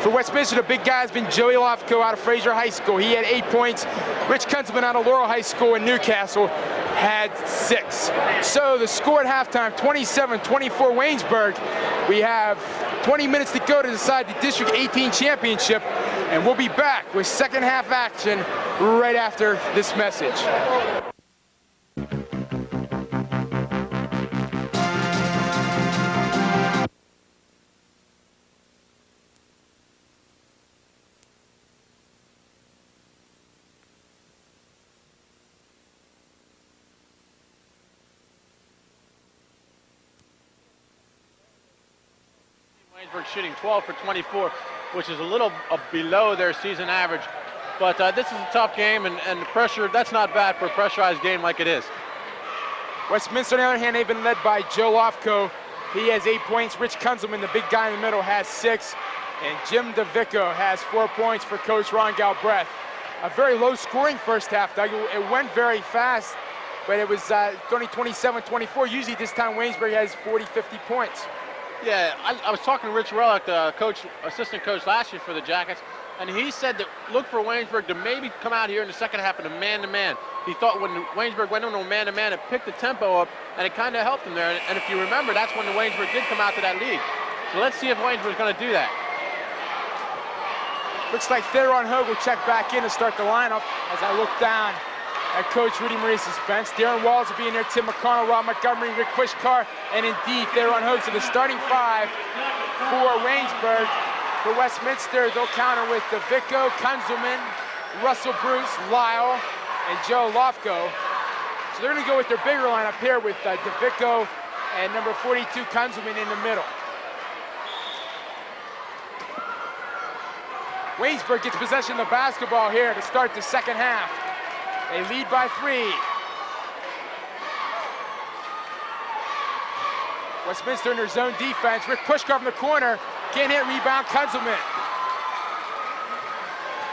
For Westminster, the big guy has been Joey Lofco out of Fraser High School. He had 8 points. Rich Kunzelman out of Laurel High School in Newcastle had 6. So the score at halftime, 27-24 Waynesburg. We have 20 minutes to go to decide the District 18 championship, and we'll be back with second half action right after this message. Waynesburg shooting 12 for 24, which is a little below their season average. But this is a tough game, and the pressure, that's not bad for a pressurized game like it is. Westminster, on the other hand, they've been led by Joe Lofco. He has 8 points. Rich Kunzelman, the big guy in the middle, has 6. And Jim DeVico has 4 points for Coach Ron Galbraith. A very low-scoring first half, Doug. It went very fast. but it was only 27-24. Usually this time Waynesburg has 40, 50 points. Yeah, I was talking to Rich Relic, the assistant coach last year for the Jackets, and he said that look for Waynesburg to maybe come out here in the second half in a man-to-man. He thought when Waynesburg went into a man-to-man, it picked the tempo up, and it kind of helped them there. And if you remember, that's when the Waynesburg did come out to that lead. So let's see if Waynesburg's going to do that. Looks like Theron Hogue will check back in to start the lineup as I look down at Coach Rudy Maurice's bench. Darren Walls will be in there, Tim McConnell, Rob Montgomery, Rick Pushkar, and indeed Theron Hogue. So the starting five for Waynesburg. For Westminster, they'll counter with DeVicco, Kunzelman, Russell Bruce, Lyle, and Joe Lofko. So they're going to go with their bigger lineup here with DeVicco and number 42, Kunzelman in the middle. Waynesburg gets possession of the basketball here to start the second half. They lead by 3. Westminster in their zone defense. Rick Pushkar from the corner. Can't hit, rebound, Kunzelman.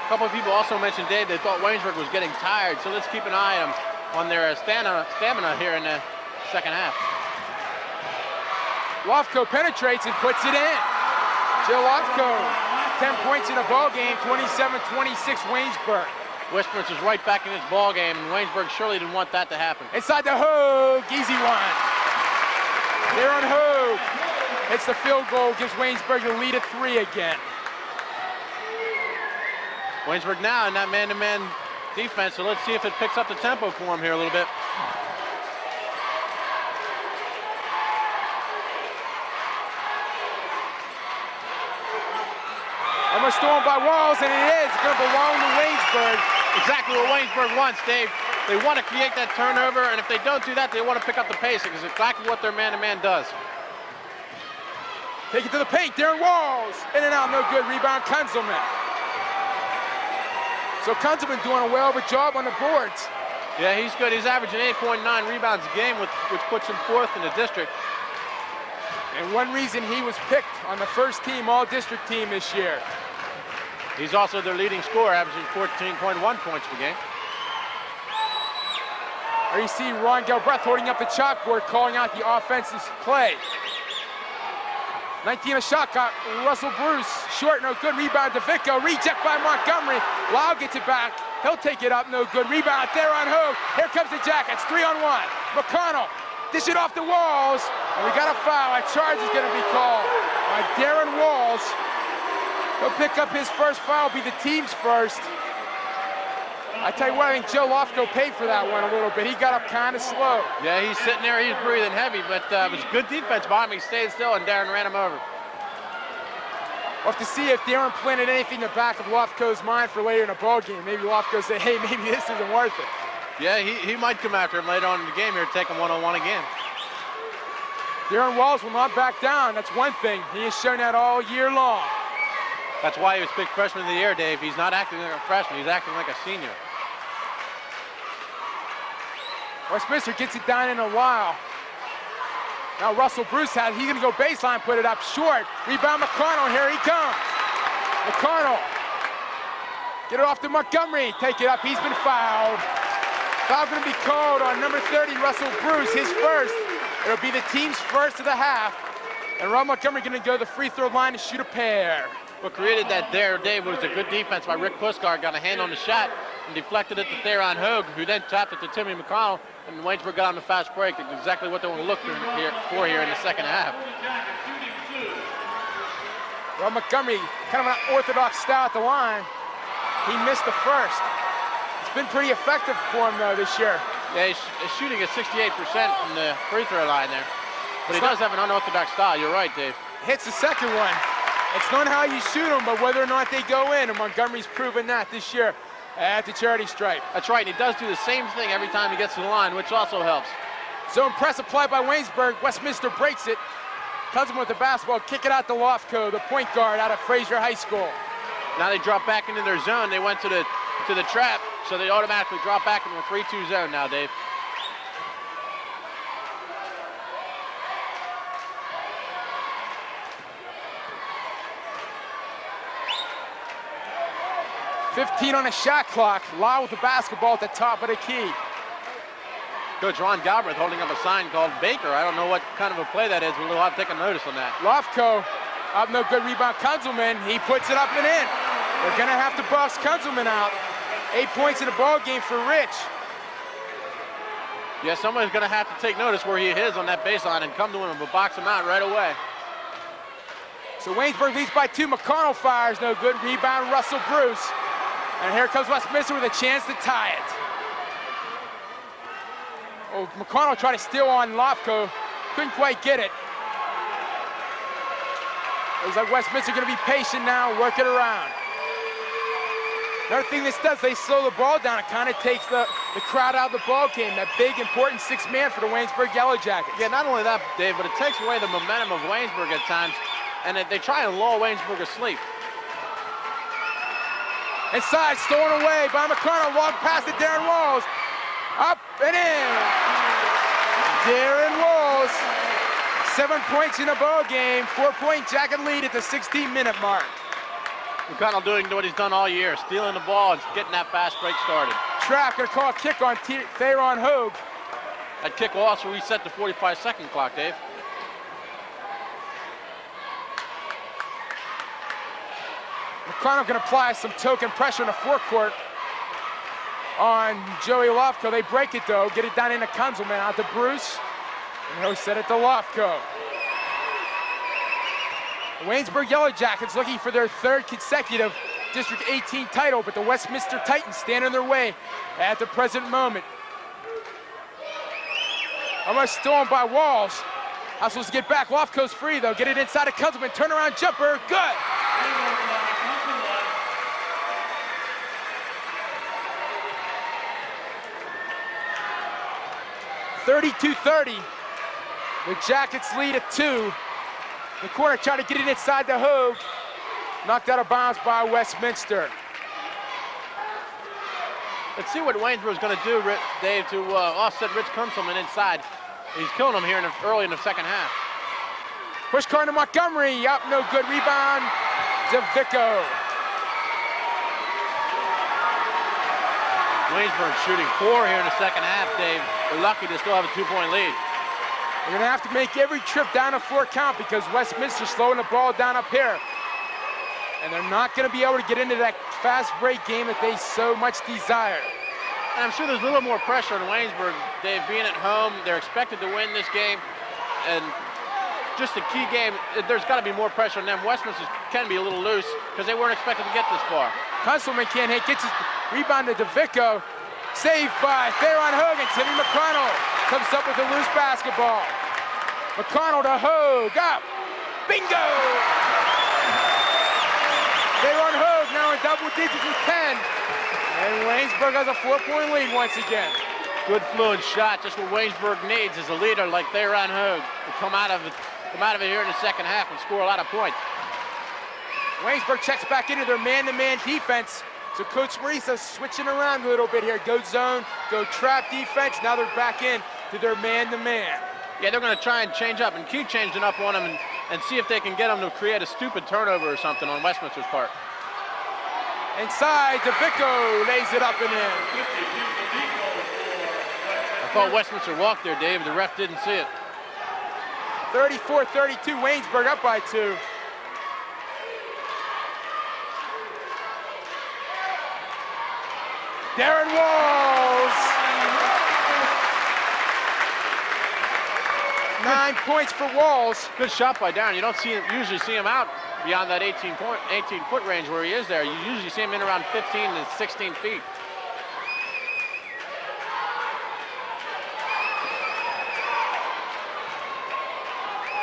A couple of people also mentioned, Dave, they thought Waynesburg was getting tired, so let's keep an eye on their stamina here in the second half. Lofko penetrates and puts it in. Joe Lofko, 10 points in the ball game, 27-26 Waynesburg. Westminster's right back in this ball game, and Waynesburg surely didn't want that to happen. Inside the Hogue, easy one. They're on Hogue. Hits the field goal, gives Waynesburg the lead at 3 again. Waynesburg now in that man-to-man defense, so let's see if it picks up the tempo for him here a little bit. Almost stolen by Walls, and it is. It's going to belong to Waynesburg. Exactly what Waynesburg wants, Dave. They want to create that turnover, and if they don't do that, they want to pick up the pace, because it's exactly what their man-to-man does. Take it to the paint, Darren Walls. In and out, no good. Rebound, Kunzelman. So Kunzelman doing a well of a job on the boards. Yeah, he's good. He's averaging 8.9 rebounds a game, which puts him 4th in the district. And one reason he was picked on the first team, all-district team this year. He's also their leading scorer, averaging 14.1 points per game. There you see Ron Galbraith holding up the chalkboard, calling out the offensive play. 19 a shot clock. Russell Bruce, short, no good. Rebound to Vicko, reject by Montgomery. Lau gets it back. He'll take it up, no good. Rebound there on Hogue. Here comes the Jackets, 3-on-1. McConnell, dish it off the Walls. And we got a foul. A charge is going to be called by Darren Walls. He'll pick up his first foul, be the team's first. I tell you what, I think Joe Lofko paid for that one a little bit. He got up kind of slow. Yeah, he's sitting there, he's breathing heavy, but it was good defense by him. He stayed still, and Darren ran him over. We'll have to see if Darren planted anything in the back of Lofko's mind for later in the ball game. Maybe Lofko said, hey, maybe this isn't worth it. Yeah, he might come after him later on in the game here, take him one-on-one again. Darren Walls will not back down. That's one thing. He has shown that all year long. That's why he was picked freshman of the year, Dave. He's not acting like a freshman, he's acting like a senior. Westminster gets it down in a while. Now Russell Bruce he's gonna go baseline, put it up short. Rebound McConnell, here he comes. McConnell, get it off to Montgomery, take it up, he's been fouled. Foul gonna be called on number 30, Russell Bruce, his first. It'll be the team's first of the half. And Rob Montgomery gonna go to the free throw line to shoot a pair. What created that there, Dave, was a good defense by Rick Puskar. Got a hand on the shot and deflected it to Theron Hogue, who then tapped it to Timmy McConnell, and Waynesburg got on the fast break. It's exactly what they want to look for here in the second half. Well, Montgomery, kind of an unorthodox style at the line. He missed the first. It's been pretty effective for him, though, this year. Yeah, he's shooting at 68% from the free throw line there. But he does have an unorthodox style. You're right, Dave. Hits the second one. It's not how you shoot them, but whether or not they go in, and Montgomery's proven that this year at the charity stripe. That's right, and he does do the same thing every time he gets to the line, which also helps. Zone press applied by Waynesburg. Westminster breaks it. Comes him with the basketball, kick it out to Lofko, the point guard out of Fraser High School. Now they drop back into their zone. They went to the trap, so they automatically drop back into a 3-2 zone now, Dave. .15 on the shot clock. Lau with the basketball at the top of the key. Coach Ron Galbraith holding up a sign called Baker. I don't know what kind of a play that is, but we'll have to take a notice on that. Lofco, up, no good rebound. Kunzelman, he puts it up and in. They're gonna have to box Kunzelman out. 8 points in the ball game for Rich. Yeah, somebody's gonna have to take notice where he is on that baseline and come to him and box him out right away. So Waynesburg leads by 2. McConnell fires, no good. Rebound, Russell Bruce. And here comes Westminster with a chance to tie it. Oh, McConnell tried to steal on Lofco. Couldn't quite get it. Looks like Westminster gonna be patient now, work it around. Another thing this does, they slow the ball down. It kind of takes the crowd out of the ball game. That big, important 6th man for the Waynesburg Yellow Jackets. Yeah, not only that, Dave, but it takes away the momentum of Waynesburg at times, and they try and lull Waynesburg asleep. Inside, stolen away by McConnell. Long pass to Darren Walls. Up and in. Darren Walls, 7 points in the ball game. 4-point Jacket lead at the 16-minute mark. McConnell doing what he's done all year, stealing the ball and getting that fast break started. Track gonna call a kick on Theron Hogue. That kick will also reset the 45-second clock, Dave. McConnell can apply some token pressure in the forecourt on Joey Lofco. They break it though, get it down into Kunzelman, out to Bruce, and he'll set it to Lofco. The Waynesburg Yellow Jackets looking for their 3rd consecutive District 18 title, but the Westminster Titans stand in their way at the present moment. Almost stolen by Walls. Not supposed to get back. Lofco's free though. Get it inside of Kunzelman. Turnaround jumper. Good. (32-30). The Jackets lead at 2. The corner trying to get it inside the Hogue. Knocked out of bounds by Westminster. Let's see what Waynesburg's going to do, Dave, to offset Rich Kunzelman inside. He's killing him here early in the second half. Push card to Montgomery. Up, no good. Rebound, DeVicco. Waynesburg shooting 4 here in the second half, Dave. They're lucky to still have a 2-point lead. They're gonna have to make every trip down a 4 count because Westminster's slowing the ball down up here. And they're not gonna be able to get into that fast break game that they so much desire. And I'm sure there's a little more pressure on Waynesburg, Dave, being at home. They're expected to win this game. And just a key game, there's gotta be more pressure on them. Westminster can be a little loose because they weren't expected to get this far. Kunzelman can't hit, gets his rebound to DeVicco. Saved by Theron Hogue, and Timmy McConnell comes up with a loose basketball. McConnell to Hogue, up, bingo! Theron Hogue now in double digits with 10. And Waynesburg has a 4-point lead once again. Good fluid shot, just what Waynesburg needs is a leader like Theron Hogue to come out of it here in the second half and score a lot of points. Waynesburg checks back into their man-to-man defense. So Coach Marisa's switching around a little bit here. Go zone, go trap defense. Now they're back in to their man-to-man. Yeah, they're going to try and change up and keep changing up on them and see if they can get them to create a stupid turnover or something on Westminster's part. Inside, DeVicco lays it up and in. I thought Westminster walked there, Dave. The ref didn't see it. 34-32, Waynesburg up by 2. Darren Walls. 9 points for Walls. Good shot by Darren. You don't usually see him out beyond that 18-foot range where he is there. You usually see him in around 15 to 16 feet.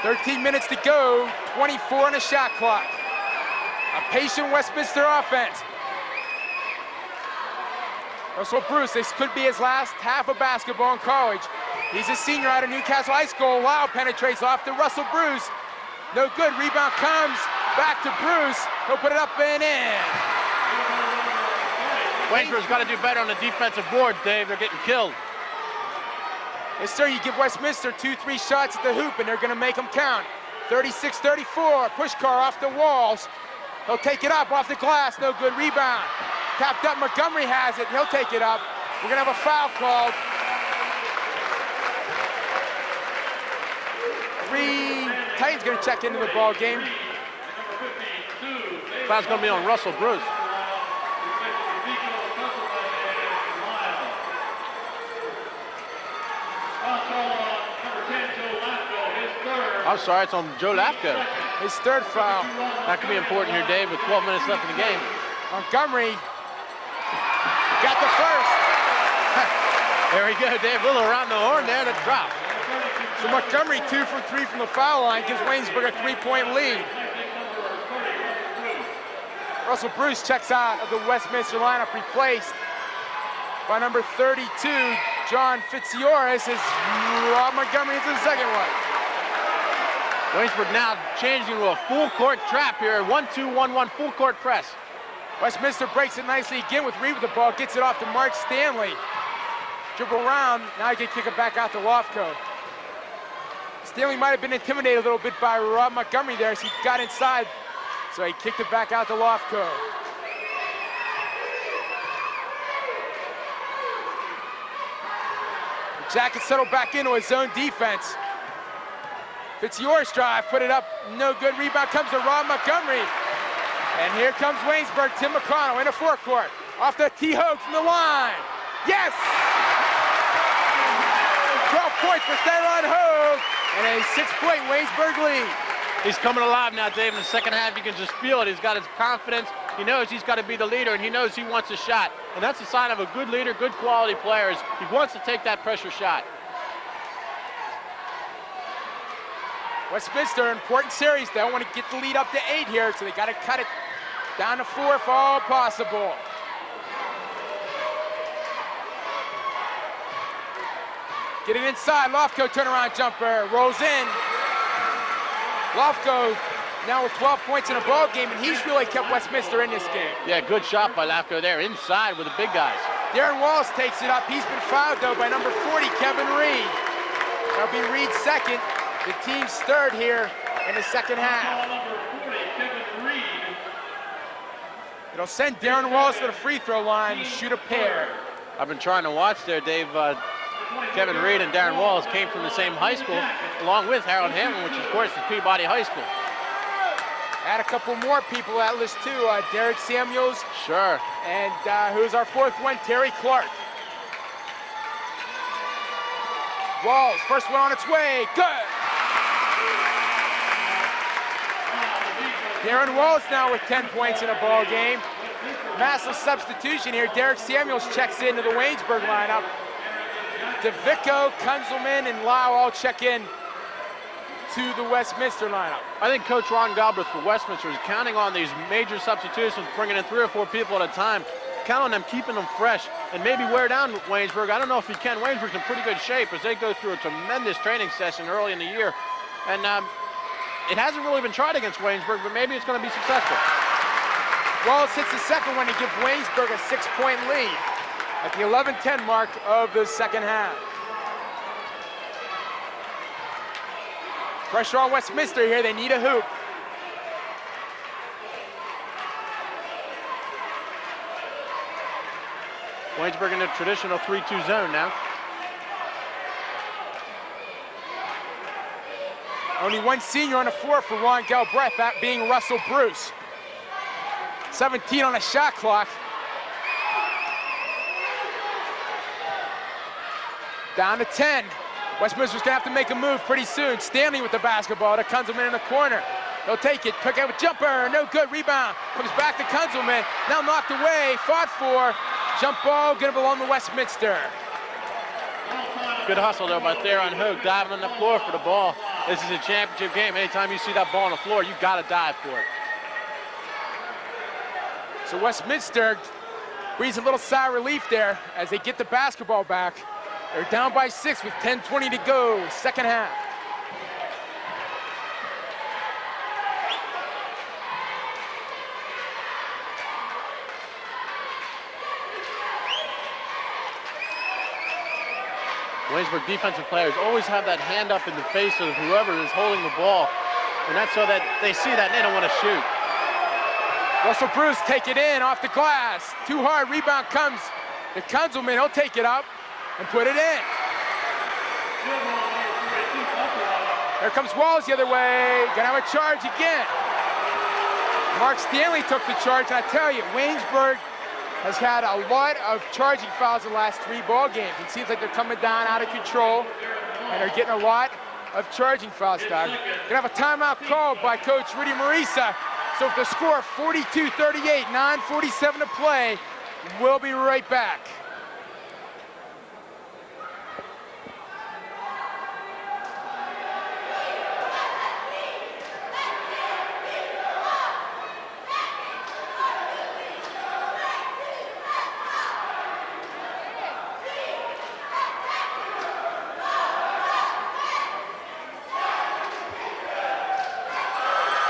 .13 minutes to go, 24 on the shot clock. A patient Westminster offense. Russell Bruce, this could be his last half of basketball in college. He's a senior out of Newcastle High School. Lau penetrates off to Russell Bruce. No good, rebound comes back to Bruce. He'll put it up and in. Waynesburg's got to do better on the defensive boards, Dave. They're getting killed. Yes, sir, you give Westminster 2-3 shots at the hoop and they're gonna make them count. 36-34, push car off the walls. He'll take it up off the glass, no good, rebound. Tapped up, Montgomery has it, he'll take it up. We're gonna have a foul called. 3 Titans going to check into the ball game. Foul's going to be on Russell Bruce. I'm sorry, it's on Joe Lafko. His 3rd foul. That could be important here, Dave, with 12 minutes left in the game. Montgomery got the first. There we go, Dave. A little around the horn there to drop. So Montgomery 2 for 3 from the foul line gives Waynesburg a 3-point lead. Russell Bruce checks out of the Westminster lineup, replaced by number 32, John Fitzioris, as Rob Montgomery into the second one. Waynesburg now changing to a full court trap here. 1-2-1-1 full court press. Westminster breaks it nicely again with Reed with the ball, gets it off to Mark Stanley. Dribble around, now he can kick it back out to Lofco. Stanley might have been intimidated a little bit by Rob Montgomery there as he got inside, so he kicked it back out to Lofco. The Jackets settle back into a zone defense. Fitzioris drive, put it up, no good. Rebound comes to Rob Montgomery. And here comes Waynesburg, Tim McConnell in a forecourt. Off the T-Hogue from the line. Yes! 12 points for Theron Hogue, and a 6-point Waynesburg lead. He's coming alive now, Dave. In the second half, you can just feel it. He's got his confidence. He knows he's got to be the leader, and he knows he wants a shot. And that's a sign of a good leader, good quality player. He wants to take that pressure shot. Westminster, important series. They want to get the lead up to 8 here, so they got to cut it down to 4 if all possible. Getting inside, Lofco turnaround jumper, rolls in. Lofco now with 12 points in a ball game, and he's really kept Westminster in this game. Yeah, good shot by Lafko there, inside with the big guys. Darren Walls takes it up. He's been fouled, though, by number 40, Kevin Reed. That'll be Reed's second. The team's 3rd here in the second half. It'll send Darren Walls to the free throw line to shoot a pair. I've been trying to watch there, Dave. Kevin Reed and Darren Walls came from the same high school, along with Harold Hamlin, which of course is Peabody High School. Add a couple more people to that list too. Derek Samuels. Sure. And who's our 4th one? Terry Clark. Walls, first one on its way, good. Darren Walls now with 10 points in a ball game. Massive substitution here. Derek Samuels checks into the Waynesburg lineup. DeVicco, Kunzelman, and Lau all check in to the Westminster lineup. I think Coach Ron Galbraith for Westminster is counting on these major substitutions, bringing in 3 or 4 people at a time. Count on them, keeping them fresh, and maybe wear down Waynesburg. I don't know if he can. Waynesburg's in pretty good shape as they go through a tremendous training session early in the year. And it hasn't really been tried against Waynesburg, but maybe it's going to be successful. Wallace hits the second one to give Waynesburg a 6-point lead at the 11-10 mark of the second half. Pressure on Westminster here. They need a hoop. Waynesburg in a traditional 3-2 zone now. Only one senior on the floor for Ron Galbraith, that being Russell Bruce. 17 on the shot clock. Down to 10. Westminster's gonna have to make a move pretty soon. Stanley with the basketball to Kunzelman in the corner. He'll take it, pick up a jumper, no good, rebound. Comes back to Kunzelman, now knocked away, fought for. Jump ball, gonna belong to Westminster. Good hustle though by Theron Hogue, diving on the floor for the ball. This is a championship game. Anytime you see that ball on the floor, you gotta dive for it. So Westminster breathes a little sigh of relief there as they get the basketball back. They're down by 6 with 10:20 to go, second half. Waynesburg defensive players always have that hand up in the face of whoever is holding the ball. And that's so that they see that and they don't want to shoot. Russell Bruce take it in off the glass. Too hard, rebound comes to Kunzelman. He'll take it up and put it in. There comes Walls the other way. Gonna have a charge again. Mark Stanley took the charge, and I tell you, Waynesburg has had a lot of charging fouls in the last 3 ball games. It seems like they're coming down out of control, and they're getting a lot of charging fouls, Doug. Gonna have a timeout called by Coach Rudy Marisa. So if the score 42-38, 9:47 to play, we'll be right back.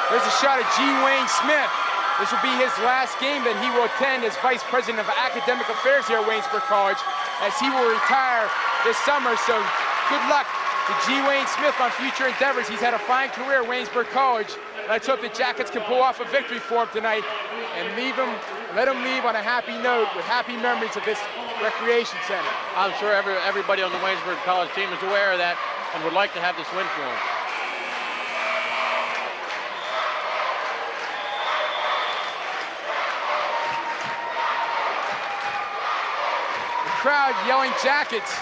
There's a shot at G. Wayne Smith. This will be his last game that he will attend as Vice President of Academic Affairs here at Waynesburg College, as he will retire this summer. So good luck to G. Wayne Smith on future endeavors. He's had a fine career at Waynesburg College. Let's hope the Jackets can pull off a victory for him tonight and let him leave on a happy note with happy memories of this recreation center. I'm sure everybody on the Waynesburg College team is aware of that and would like to have this win for him. Crowd yelling Jackets.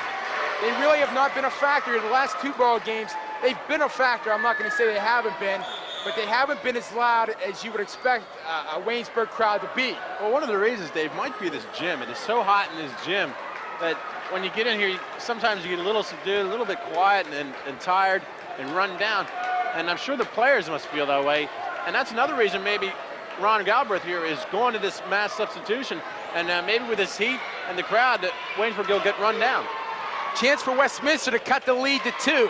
They really have not been a factor in the last 2 ball games. They've been a factor. I'm not going to say they haven't been, but they haven't been as loud as you would expect a Waynesburg crowd to be. Well, one of the reasons, Dave, might be this gym. It is so hot in this gym that when you get in here, sometimes you get a little subdued, a little bit quiet and tired and run down. And I'm sure the players must feel that way. And that's another reason maybe Ron Galbraith here is going to this mass substitution. And maybe with this heat and the crowd, that Waynesburg will get run down. Chance for Westminster to cut the lead to 2.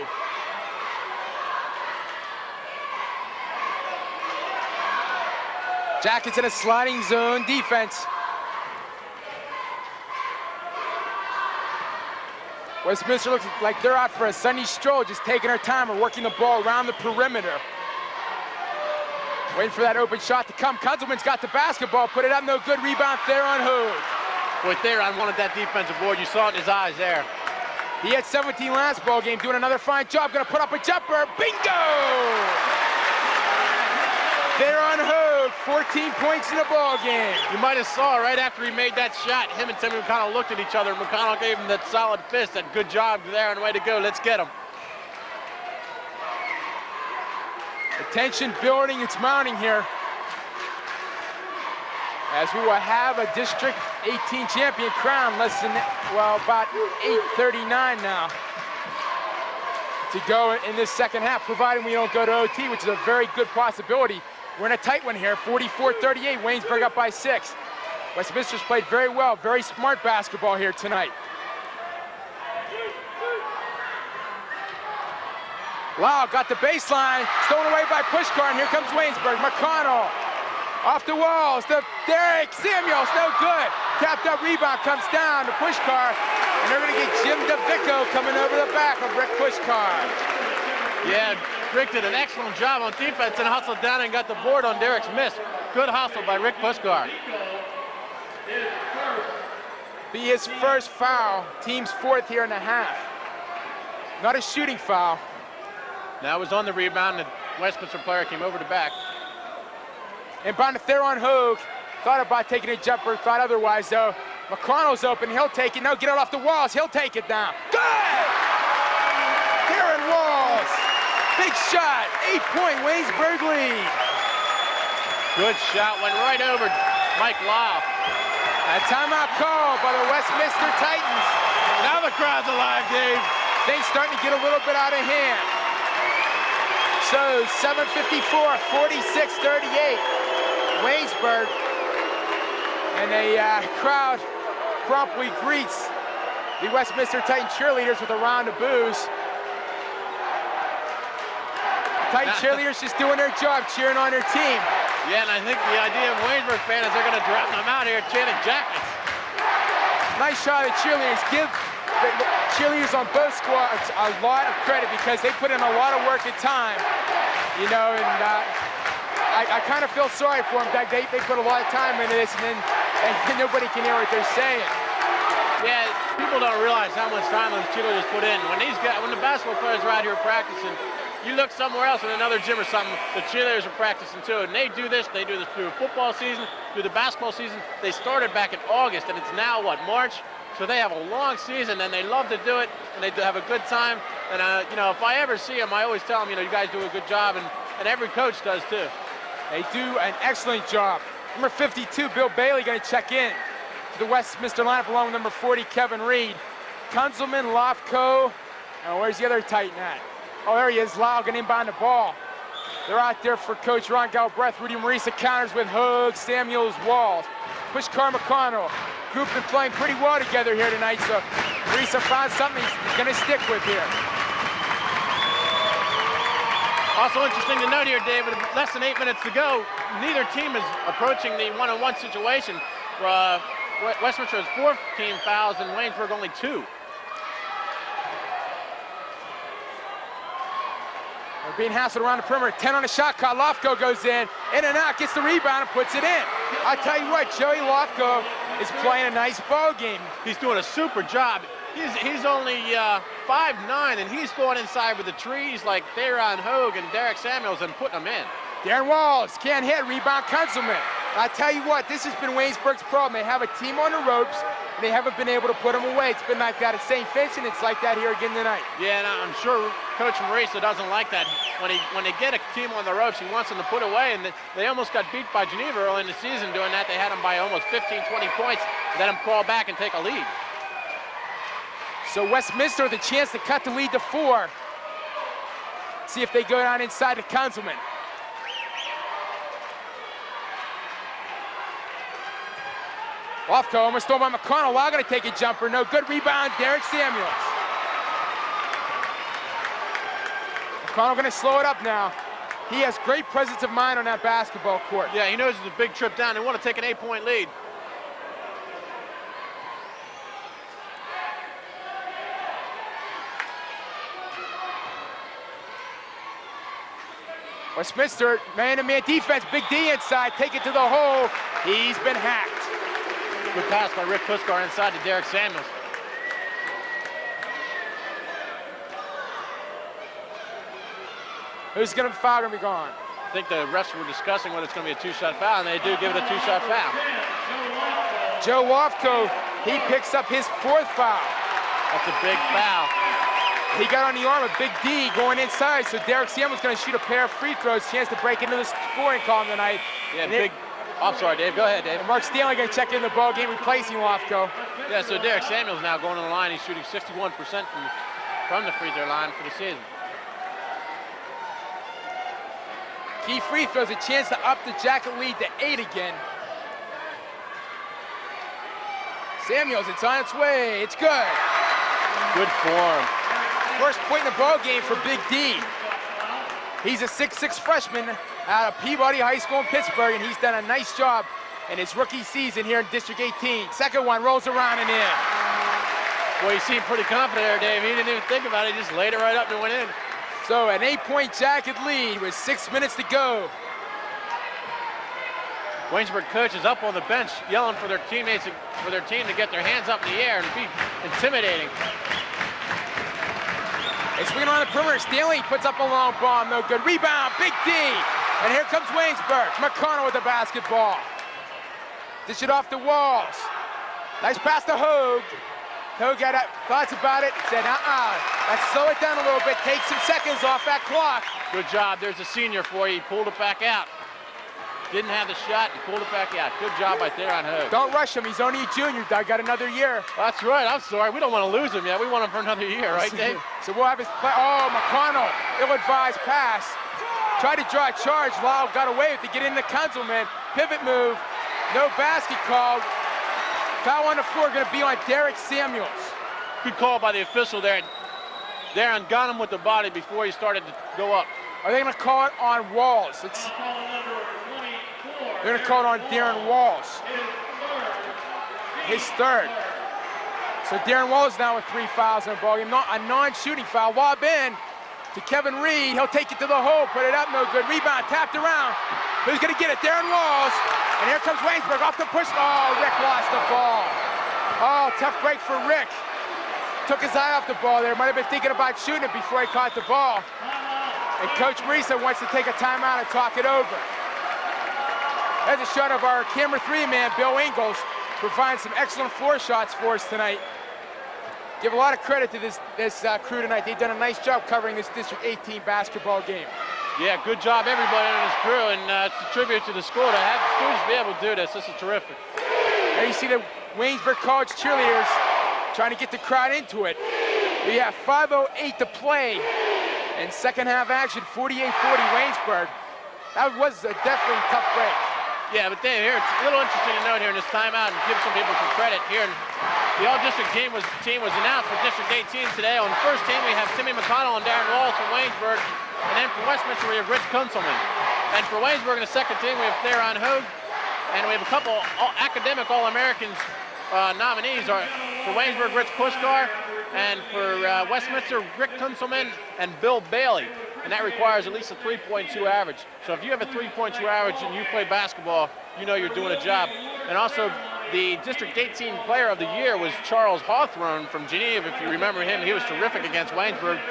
Jackets in a sliding zone defense. Westminster looks like they're out for a Sunday stroll, just taking their time and working the ball around the perimeter. Waiting for that open shot to come. Kunzelman's got the basketball, put it up, no good. Rebound there on Hoog. Boy, Theron wanted that defensive board. You saw it in his eyes there. He had 17 last ball game, doing another fine job. Gonna put up a jumper. Bingo! There on Hoog, 14 points in the ball game. You might have saw right after he made that shot, him and Timmy McConnell looked at each other. McConnell gave him that solid fist. And good job there and way to go. Let's get him. The tension building, it's mounting here. As we will have a District 18 champion crowned less than, well, about 8:39 now to go in this second half, providing we don't go to OT, which is a very good possibility. We're in a tight one here, 44-38, Waynesburg up by 6. Westminster's played very well, very smart basketball here tonight. Lau got the baseline, stolen away by Pushkar, and here comes Waynesburg. McConnell off the walls to Derek Samuels, no good. Tapped up rebound, comes down to Pushkar, and they're gonna get Jim DeVicco coming over the back of Rick Pushkar. Yeah, Rick did an excellent job on defense and hustled down and got the board on Derek's miss. Good hustle by Rick Pushkar. Be his first foul, team's 4th here in the half. Not a shooting foul. Now was on the rebound, and the Westminster player came over to back. And Bonnetheron Hoog thought about taking a jumper, thought otherwise though. McConnell's open, he'll take it. No, get it off the walls, he'll take it down. Good! Darren Walls, big shot, 8-point Waynesburg lead. Good shot, went right over Mike Lau. A timeout call by the Westminster Titans. Now the crowd's alive, Dave. Things starting to get a little bit out of hand. So 7:54, 46-38, Waynesburg. And a crowd promptly greets the Westminster Titan cheerleaders with a round of boos. Titan cheerleaders just doing their job, cheering on their team. Yeah, and I think the idea of Waynesburg fans is they're going to drop them out here chanting Jackets. Nice shot of the cheerleaders. Give the cheerleaders on both squads a lot of credit because they put in a lot of work and time, you know, and I kind of feel sorry for them. They put a lot of time into this, and nobody can hear what they're saying. Yeah, people don't realize how much time those cheerleaders put in. When the basketball players are out here practicing, you look somewhere else in another gym or something, the cheerleaders are practicing too. And they do this through football season, through the basketball season. They started back in August, and it's now, what, March? So they have a long season, and they love to do it, and they have a good time. And, you know, if I ever see them, I always tell them, you know, you guys do a good job, and every coach does too. They do an excellent job. Number 52, Bill Bailey, going to check in to the Westminster lineup along with number 40, Kevin Reed. Kunzelman, Lofco, and where's the other Titan at? Oh, there he is, Lyle getting inbound the ball. They're out there for Coach Ron Galbraith. Rudy Marisa counters with Hogue, Samuels, Walls. Push McConnell. Group been playing pretty well together here tonight, so Marisa found something he's going to stick with here. Also interesting to note here, David, less than 8 minutes to go, neither team is approaching the one-on-one situation. Westminster has 4 team fouls and Waynesburg only 2. They're being hassled around the perimeter. 10 on the shot clock. Lofco goes in and out, gets the rebound and puts it in. I tell you what, Joey Lofco is playing a nice ball game. He's doing a super job. He's only 5'9", and he's going inside with the trees like Theron Hogue and Derek Samuels and putting them in. Darren Walls can't hit, rebound Kunzelman. I tell you what, this has been Waynesburg's problem. They have a team on the ropes, and they haven't been able to put them away. It's been like that at St. Vincent, it's like that here again tonight. Yeah, and I'm sure Coach Marisa doesn't like that. When they get a team on the ropes, he wants them to put away, and they almost got beat by Geneva early in the season doing that. They had them by almost 15, 20 points, let them crawl back and take a lead. So Westminster with a chance to cut the lead to 4. See if they go down inside to Kunzelman. Lofco almost thrown by McConnell. Wow, gonna take a jumper. No good rebound, Derek Samuels. McConnell gonna slow it up now. He has great presence of mind on that basketball court. Yeah, he knows it's a big trip down. They want to take an 8-point lead. Westminster, man-to-man defense, Big D inside, take it to the hole. He's been hacked. Good pass by Rick Puskar inside to Derek Samuels. Who's gonna foul gonna be gone? I think the refs were discussing whether it's gonna be a 2-shot foul, and they do give it a 2-shot foul. Joe Lofco, he picks up his 4th foul. That's a big foul. He got on the arm of Big D going inside, so Derek Samuels gonna shoot a pair of free throws, chance to break into the scoring column tonight. Yeah, big. I'm sorry, Dave. Go ahead, Dave. And Mark Stanley gonna check in the ball game, replacing Lofco. Yeah, so Derek Samuels now going to the line. He's shooting 61% from the free throw line for the season. Key free throws, a chance to up the Jacket lead to 8 again. Samuels, it's on its way. It's good. Good form. First point in the ball game for Big D. He's a 6'6" freshman out of Peabody High School in Pittsburgh, and he's done a nice job in his rookie season here in District 18. Second one rolls around and in. Well, you seem pretty confident there, Dave. He didn't even think about it. He just laid it right up and went in. So an 8-point Jacket lead with 6 minutes to go. Waynesburg coach is up on the bench yelling for their teammates, for their team to get their hands up in the air and be intimidating. They swing around the perimeter. Stanley puts up a long bomb. No good. Rebound. Big D. And here comes Waynesburg. McConnell with the basketball. Dish it off the Walls. Nice pass to Hogue. Hogue had thoughts about it. Said, let's slow it down a little bit. Take some seconds off that clock. Good job. There's a senior for you. He pulled it back out. Didn't have the shot and pulled it back out. Good job by Theron Hogue. Don't rush him. He's only a junior. Doug got another year. That's right. I'm sorry. We don't want to lose him yet. We want him for another year, right, Dave? So we'll have his play. Oh, McConnell. Ill-advised pass. Tried to draw a charge. Lyle got away with it. Get into Kunzelman. Pivot move. No basket called. Foul on the floor going to be on Derek Samuels. Good call by the official there. Darren got him with the body before he started to go up. Are they going to call it on Walls? They're going to call it on Darren Walls. His 3rd. So Darren Walls now with 3 fouls in the ballgame. A non-shooting foul. Lob in to Kevin Reed. He'll take it to the hole. Put it up. No good. Rebound. Tapped around. Who's going to get it? Darren Walls. And here comes Waynesburg off the push. Oh, Rick lost the ball. Oh, tough break for Rick. Took his eye off the ball there. Might have been thinking about shooting it before he caught the ball. And Coach Marisa wants to take a timeout and talk it over. There's a shot of our camera 3-man, Bill Ingalls, providing some excellent floor shots for us tonight. Give a lot of credit to this crew tonight. They've done a nice job covering this District 18 basketball game. Yeah, good job everybody on this crew, and it's a tribute to the school to have the students be able to do this. This is terrific. There you see the Waynesburg College cheerleaders trying to get the crowd into it. We have 5:08 to play, and second half action, 48-40 Waynesburg. That was a definitely tough break. Yeah, but Dave, here, it's a little interesting to note here in this timeout and give some people some credit here. The all-district team was announced for District 18 today. On the first team, we have Timmy McConnell and Darren Walls from Waynesburg. And then for Westminster, we have Rich Kunzelman. And for Waynesburg in the second team, we have Theron Hogue. And we have a couple academic All-Americans nominees. For Waynesburg, Rich Pushkar. And for Westminster, Rick Kunzelman and Bill Bailey. And that requires at least a 3.2 average. So if you have a 3.2 average and you play basketball, you know you're doing a job. And also, the District 18 Player of the Year was Charles Hawthorne from Geneva. If you remember him, he was terrific against Waynesburg.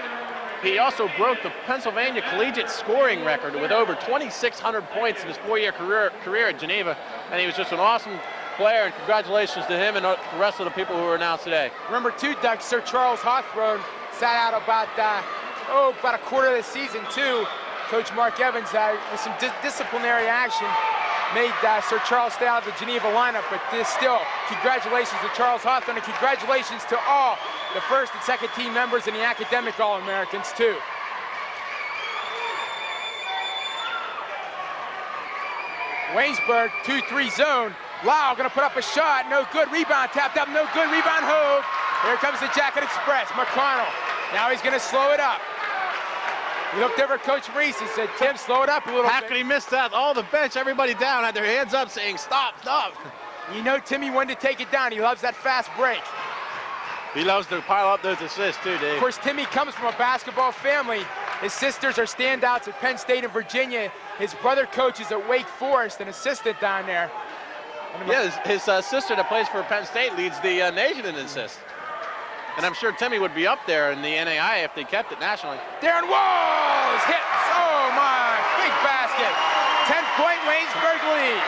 He also broke the Pennsylvania collegiate scoring record with over 2,600 points in his 4-year career at Geneva. And he was just an awesome player, and congratulations to him and the rest of the people who were announced today. Remember, too, Doug, Sir Charles Hawthorne sat out about a quarter of the season, too. Coach Mark Evans, with some disciplinary action, made Sir Charles stay out of the Geneva lineup, but still, congratulations to Charles Hawthorne, and congratulations to all the first and second team members and the academic All-Americans, too. Waynesburg, 2-3 zone. Lau gonna put up a shot, no good. Rebound tapped up, no good. Rebound Hogue. Here comes the Jacket Express, McConnell. Now he's gonna slow it up. He looked over at Coach Reese and said, Tim, slow it up a little bit. How could he miss that? All the bench, everybody down, had their hands up saying, stop, stop. You know Timmy wanted to take it down. He loves that fast break. He loves to pile up those assists too, Dave. Of course, Timmy comes from a basketball family. His sisters are standouts at Penn State and Virginia. His brother coaches at Wake Forest, an assistant down there. Yeah, his sister that plays for Penn State leads the nation in assists. And I'm sure Timmy would be up there in the NAI if they kept it nationally. Darren Walls hits, oh my, big basket. 10-point Waynesburg lead.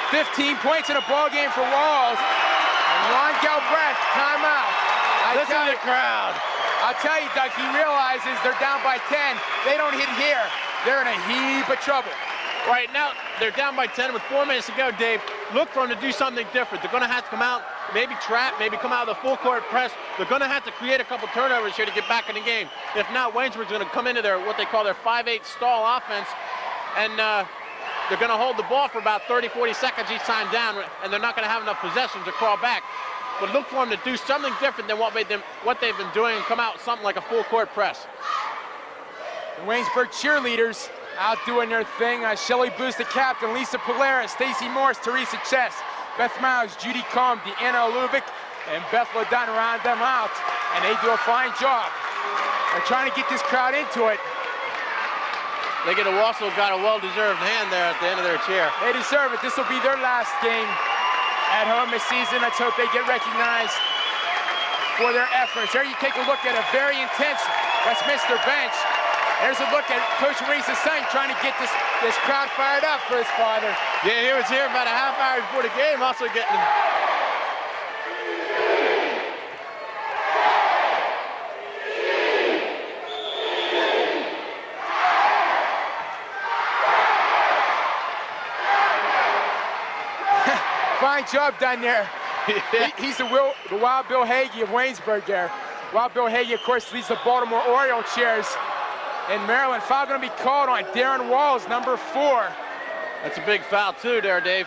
"15 points in a ball game for Walls. And Ron Galbraith, timeout. Listen to the crowd. I'll tell you, Doug, he realizes they're down by 10. They don't hit here. They're in a heap of trouble. Right now, they're down by 10 with 4 minutes to go, Dave. Look for them to do something different. They're going to have to come out, maybe trap, maybe come out of the full court press. They're going to have to create a couple turnovers here to get back in the game. If not, Waynesburg's going to come into their, what they call their 5-8 stall offense, and they're going to hold the ball for about 30, 40 seconds each time down, and they're not going to have enough possessions to crawl back. But look for them to do something different than what they've been doing and come out with something like a full court press. The Waynesburg cheerleaders out doing their thing. Shelly Booth, the captain, Lisa Polaris, Stacy Morris, Teresa Chess, Beth Miles, Judy Combe, Deanna Lubick, and Beth Ledun round them out, and they do a fine job. They're trying to get this crowd into it. They also got a well-deserved hand there at the end of their chair. They deserve it. This will be their last game at home this season. Let's hope they get recognized for their efforts. Here you take a look at a very intense Westminster bench. There's a look at Coach Reese's son trying to get this crowd fired up for his father. Yeah, he was here about a half hour before the game, also getting Fine job done there. Yeah. He's the Wild Bill Hagee of Waynesburg there. Wild Bill Hagee, of course, leads the Baltimore Oriole cheers in Maryland. Foul going to be called on Darren Walls, number 4. That's a big foul too there, Dave.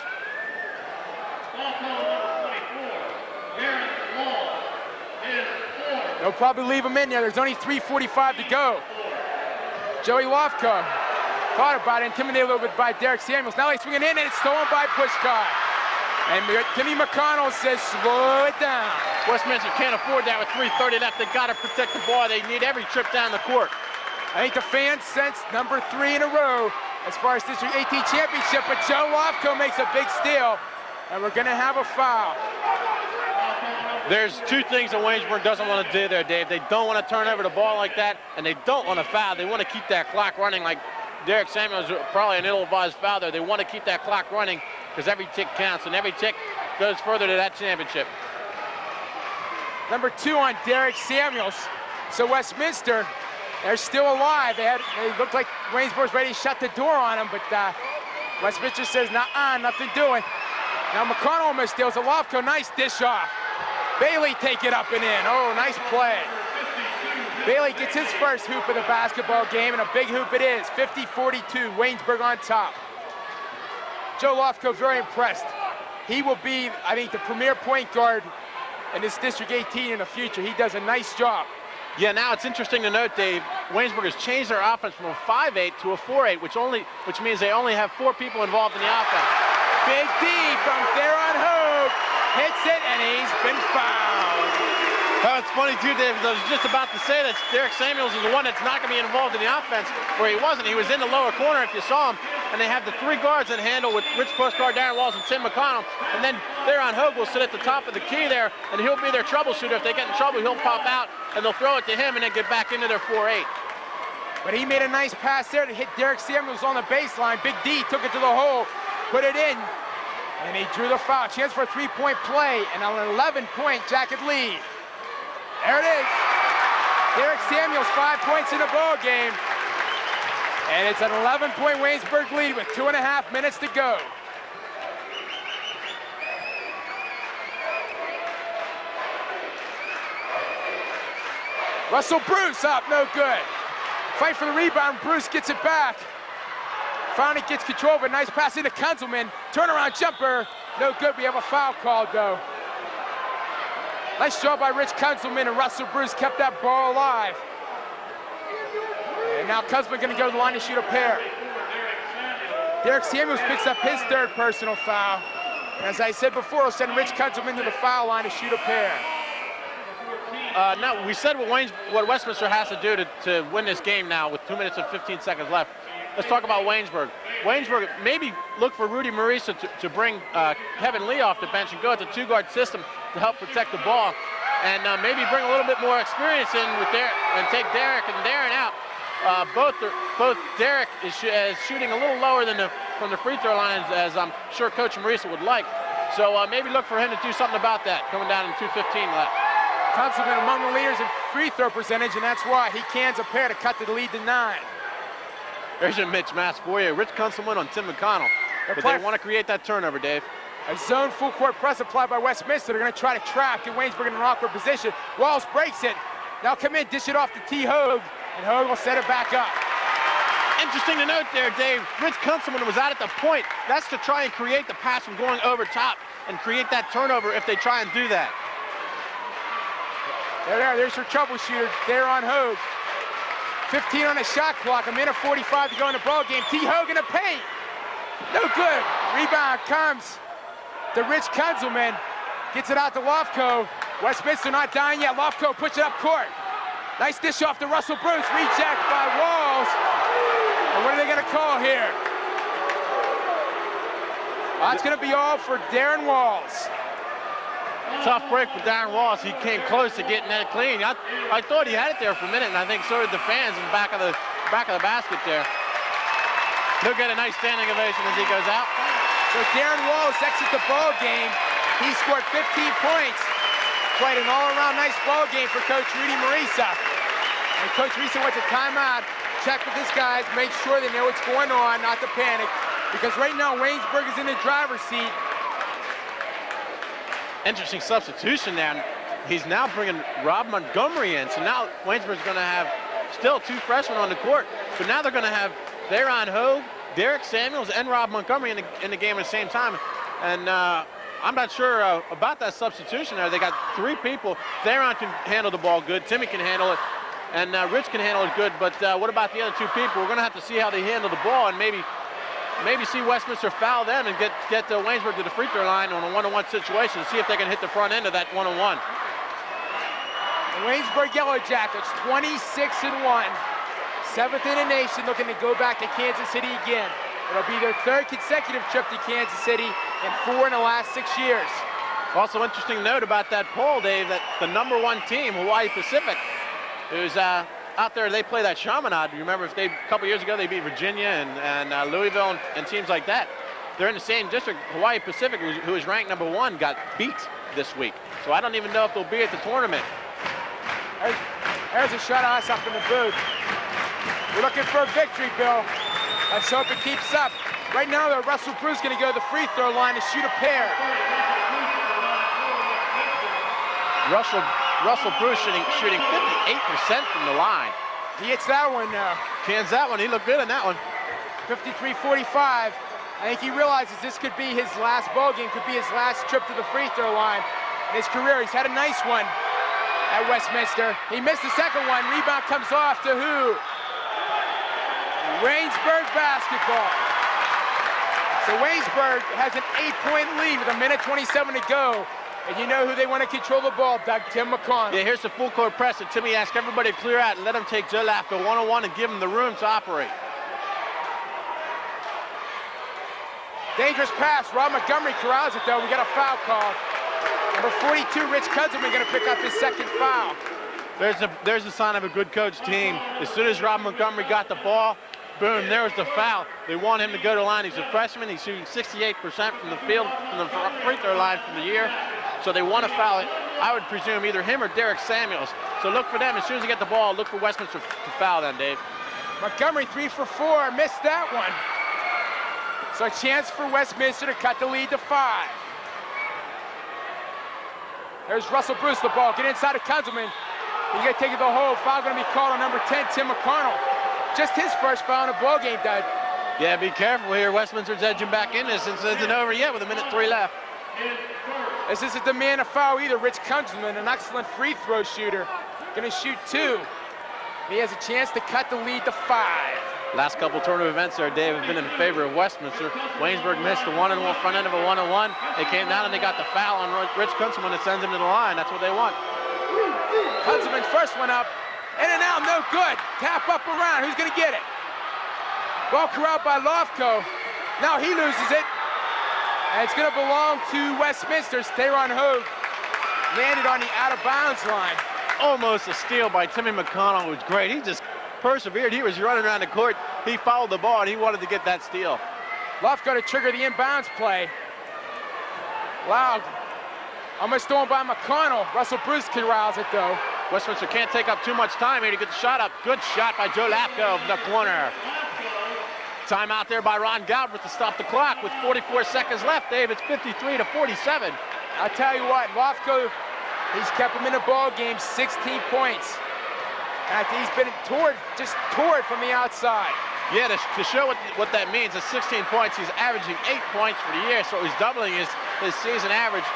They'll probably leave him in there. There's only 3:45 to go. Joey Lofko thought about it, intimidated a little bit by Derek Samuels. Now he's swinging in, and it's stolen by Pushkar. And Timmy McConnell says, slow it down. Westminster can't afford that with 3:30 left. They got to protect the ball. They need every trip down the court. I think the fans sense number 3 in a row as far as District 18 championship, but Joe Lofko makes a big steal, and we're going to have a foul. There's two things that Waynesburg doesn't want to do there, Dave. They don't want to turn over the ball like that, and they don't want to foul. They want to keep that clock running like Derek Samuels, probably an ill-advised foul there. They want to keep that clock running because every tick counts, and every tick goes further to that championship. Number 2 on Derek Samuels. So Westminster, they're still alive. They looked like Waynesburg's ready to shut the door on them, but Westminster says, nah, nothing doing. Now McConnell almost steals a Lofco, nice dish off. Bailey take it up and in. Oh, nice play. Bailey gets his first hoop of the basketball game, and a big hoop it is. 50-42, Waynesburg on top. Joe Lofco very impressed. He will be, I think, the premier point guard in this District 18 in the future. He does a nice job. Yeah, now it's interesting to note, Dave, Waynesburg has changed their offense from a 5-8 to a 4-8, which means they only have 4 people involved in the offense. Big D from Theron Hogue. Hits it, and he's been fouled. Oh, it's funny too, Dave, because I was just about to say that Derek Samuels is the one that's not going to be involved in the offense, where he wasn't. He was in the lower corner if you saw him, and they have the 3 guards that handle with Rich Postcard, Darren Walls, and Tim McConnell. And then Theron Hogue will sit at the top of the key there, and he'll be their troubleshooter. If they get in trouble, he'll pop out, and they'll throw it to him, and then get back into their 4-8. But he made a nice pass there to hit Derek Samuels on the baseline. Big D took it to the hole, put it in, and he drew the foul. Chance for a 3-point play, and an 11-point Jacket lead. There it is. Derek Samuels, 5 points in the ball game. And it's an 11-point Waynesburg lead with 2.5 minutes to go. Russell Bruce up, no good. Fight for the rebound, Bruce gets it back. Finally gets control of a nice pass into Kunzelman. Turnaround jumper, no good. We have a foul called though. Nice job by Rich Kunzelman, and Russell Bruce kept that ball alive. And now Kunzelman gonna go to the line to shoot a pair. Derek Samuels picks up his 3rd personal foul. And as I said before, he'll send Rich Kunzelman to the foul line to shoot a pair. Now, we said what Westminster has to do to win this game now with 2 minutes and 15 seconds left. Let's talk about Waynesburg. Waynesburg, maybe look for Rudy Marisa to bring Kevin Lee off the bench and go at the 2-guard system to help protect the ball. And maybe bring a little bit more experience in with and take Derek and Darren out. Both Derek is shooting a little lower than from the free throw line, as I'm sure Coach Marisa would like. So maybe look for him to do something about that, coming down in 2:15 left. Kunzelman among the leaders in free throw percentage, and that's why he cans a pair to cut the lead to 9. There's your Mitch Mass for you. Rich Kunzelman on Tim McConnell. But they want to create that turnover, Dave. A zone full court press applied by Westminster. They're going to try to trap, get Waynesburg in an awkward position. Walls breaks it. Now come in, dish it off to T. Hogue, and Hogue will set it back up. Interesting to note there, Dave. Rich Kunzelman was out at the point. That's to try and create the pass from going over top and create that turnover if they try and do that. There's your troubleshooter there on Hogue. 15 on the shot clock, a minute 45 to go in the ball game. T. Hogue in the paint. No good. Rebound comes to Rich Kunzelman. Gets it out to Lofco. Westminster not dying yet. Lofco puts it up court. Nice dish off to Russell Bruce. Reject by Walls. And what are they going to call here? That's going to be all for Darren Walls. Tough break for Darren Walls. He came close to getting that clean. I thought he had it there for a minute, and I think so did the fans in the back of the basket there. He'll get a nice standing ovation as he goes out. So Darren Walls exits the ball game. He scored 15 points. Played an all-around nice ball game for Coach Rudy Marisa. And Coach Marisa went to timeout, check with his guys, make sure they know what's going on, not to panic. Because right now, Waynesburg is in the driver's seat. Interesting substitution there. He's now bringing Rob Montgomery in. So now Waynesburg's going to have still 2 freshmen on the court. So now they're going to have Theron Hogue, Derek Samuels, and Rob Montgomery in the game at the same time. And I'm not sure about that substitution there. They got 3 people. Theron can handle the ball good. Timmy can handle it. And Rich can handle it good. But what about the other 2 people? We're going to have to see how they handle the ball and maybe see Westminster foul them and get Waynesburg to the free throw line on a 1-on-1 situation and see if they can hit the front end of that 1-on-1. The Waynesburg Yellow Jackets, 26-1. 7th in the nation, looking to go back to Kansas City again. It'll be their 3rd consecutive trip to Kansas City and 4 in the last 6 years. Also interesting note about that poll, Dave, that the #1 team, Hawaii Pacific, who's out there, they play that Chaminade. You remember a couple years ago, they beat Virginia and Louisville and teams like that. They're in the same district. Hawaii Pacific, who is ranked #1, got beat this week. So I don't even know if they'll be at the tournament. There's a shot of us up in the booth. We're looking for a victory, Bill. Let's hope it keeps up. Right now, though, Russell Bruce is going to go to the free throw line to shoot a pair. Russell Bruce shooting 58% from the line. He hits that one now. Cans that one. He looked good in that one. 53-45. I think he realizes this could be his last ball game, could be his last trip to the free throw line in his career. He's had a nice one at Westminster. He missed the second one. Rebound comes off to who? Waynesburg basketball. So Waynesburg has an 8-point lead with 1:27 to go. And you know who they want to control the ball, Doug? Tim McConnell. Yeah, here's the full court press. And Timmy asked everybody to clear out and let him take Joe Lafko one-on-one and give him the room to operate. Dangerous pass. Rob Montgomery corrals it, though. We got a foul call. Number 42, Rich Kunzelman, going to pick up his second foul. There's a sign of a good coach team. As soon as Rob Montgomery got the ball, boom, there was the foul. They want him to go to the line. He's a freshman. He's shooting 68% from the field, from the free throw line from the year. So they want to foul it. I would presume either him or Derek Samuels. So look for them. As soon as they get the ball, look for Westminster to foul them, Dave. Montgomery 3 for 4, missed that one. So a chance for Westminster to cut the lead to 5. There's Russell Bruce, the ball. Get inside of Kunzelman. He's going to take it to the hole. Foul going to be called on number 10, Tim McConnell. Just his first foul in a ball game, Doug. Yeah, be careful here. Westminster's edging back in this since it isn't over yet with 1:03 left. This isn't the man to foul either. Rich Kunzelman, an excellent free throw shooter. Going to shoot 2. He has a chance to cut the lead to 5. Last couple tournament events there, Dave, have been in favor of Westminster. Waynesburg missed the one-on-one front end of a one-on-one. They came down and they got the foul on Rich Kunzelman that sends him to the line. That's what they want. Kunzelman's first one up. In and out, no good. Tap up around. Who's going to get it? Ball corralled by Lofko. Now he loses it. And it's going to belong to Westminster's Teron Hogue. Landed on the out-of-bounds line. Almost a steal by Timmy McConnell. It was great. He just persevered. He was running around the court. He fouled the ball, and he wanted to get that steal. Lofko to trigger the inbounds play. Loud. Almost stolen by McConnell. Russell Bruce corrals it, though. Westminster can't take up too much time here to get the shot up. Good shot by Joe Lafko in the corner. Timeout there by Ron Galbraith to stop the clock with 44 seconds left. Dave, it's 53-47. I'll tell you what, Lofko, he's kept him in the ball game, 16 points. And he's been just toured from the outside. Yeah, to show what that means, at 16 points, he's averaging 8 points for the year, so he's doubling his season average.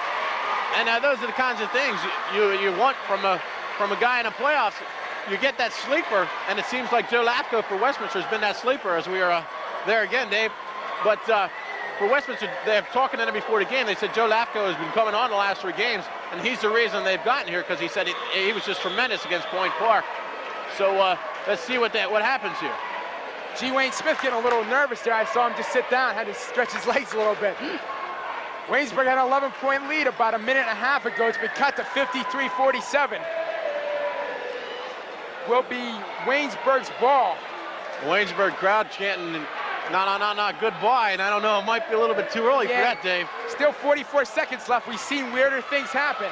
And those are the kinds of things you want from a guy in the playoffs. You get that sleeper, and it seems like Joe Lafko for Westminster has been that sleeper as we are there again, Dave. But for Westminster, they're talking to him before the game. They said Joe Lafko has been coming on the last 3 games, and he's the reason they've gotten here because he said he was just tremendous against Point Park. So let's see what happens here. G. Wayne Smith getting a little nervous there. I saw him just sit down, had to stretch his legs a little bit. Waynesburg had an 11-point lead about a minute and a half ago. It's been cut to 53-47. Will be Waynesburg's ball. Waynesburg crowd chanting, no, goodbye. And I don't know, it might be a little bit too early for that, Dave. Still 44 seconds left. We've seen weirder things happen.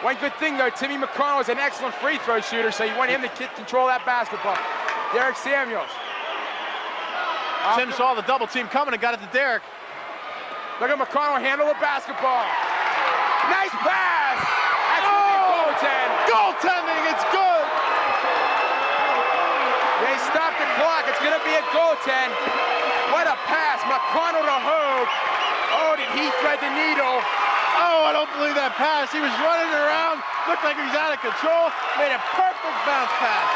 One good thing, though, Timmy McConnell is an excellent free throw shooter, so you want him to control that basketball. Derek Samuels. Tim saw the double team coming and got it to Derek. Look at McConnell handle the basketball. Nice pass! That's goaltend. Goaltending, it's good! They stopped the clock. It's going to be a goaltend. What a pass. McConnell to Hogue. Oh, did he thread the needle? Oh, I don't believe that pass. He was running around, looked like he was out of control, made a perfect bounce pass.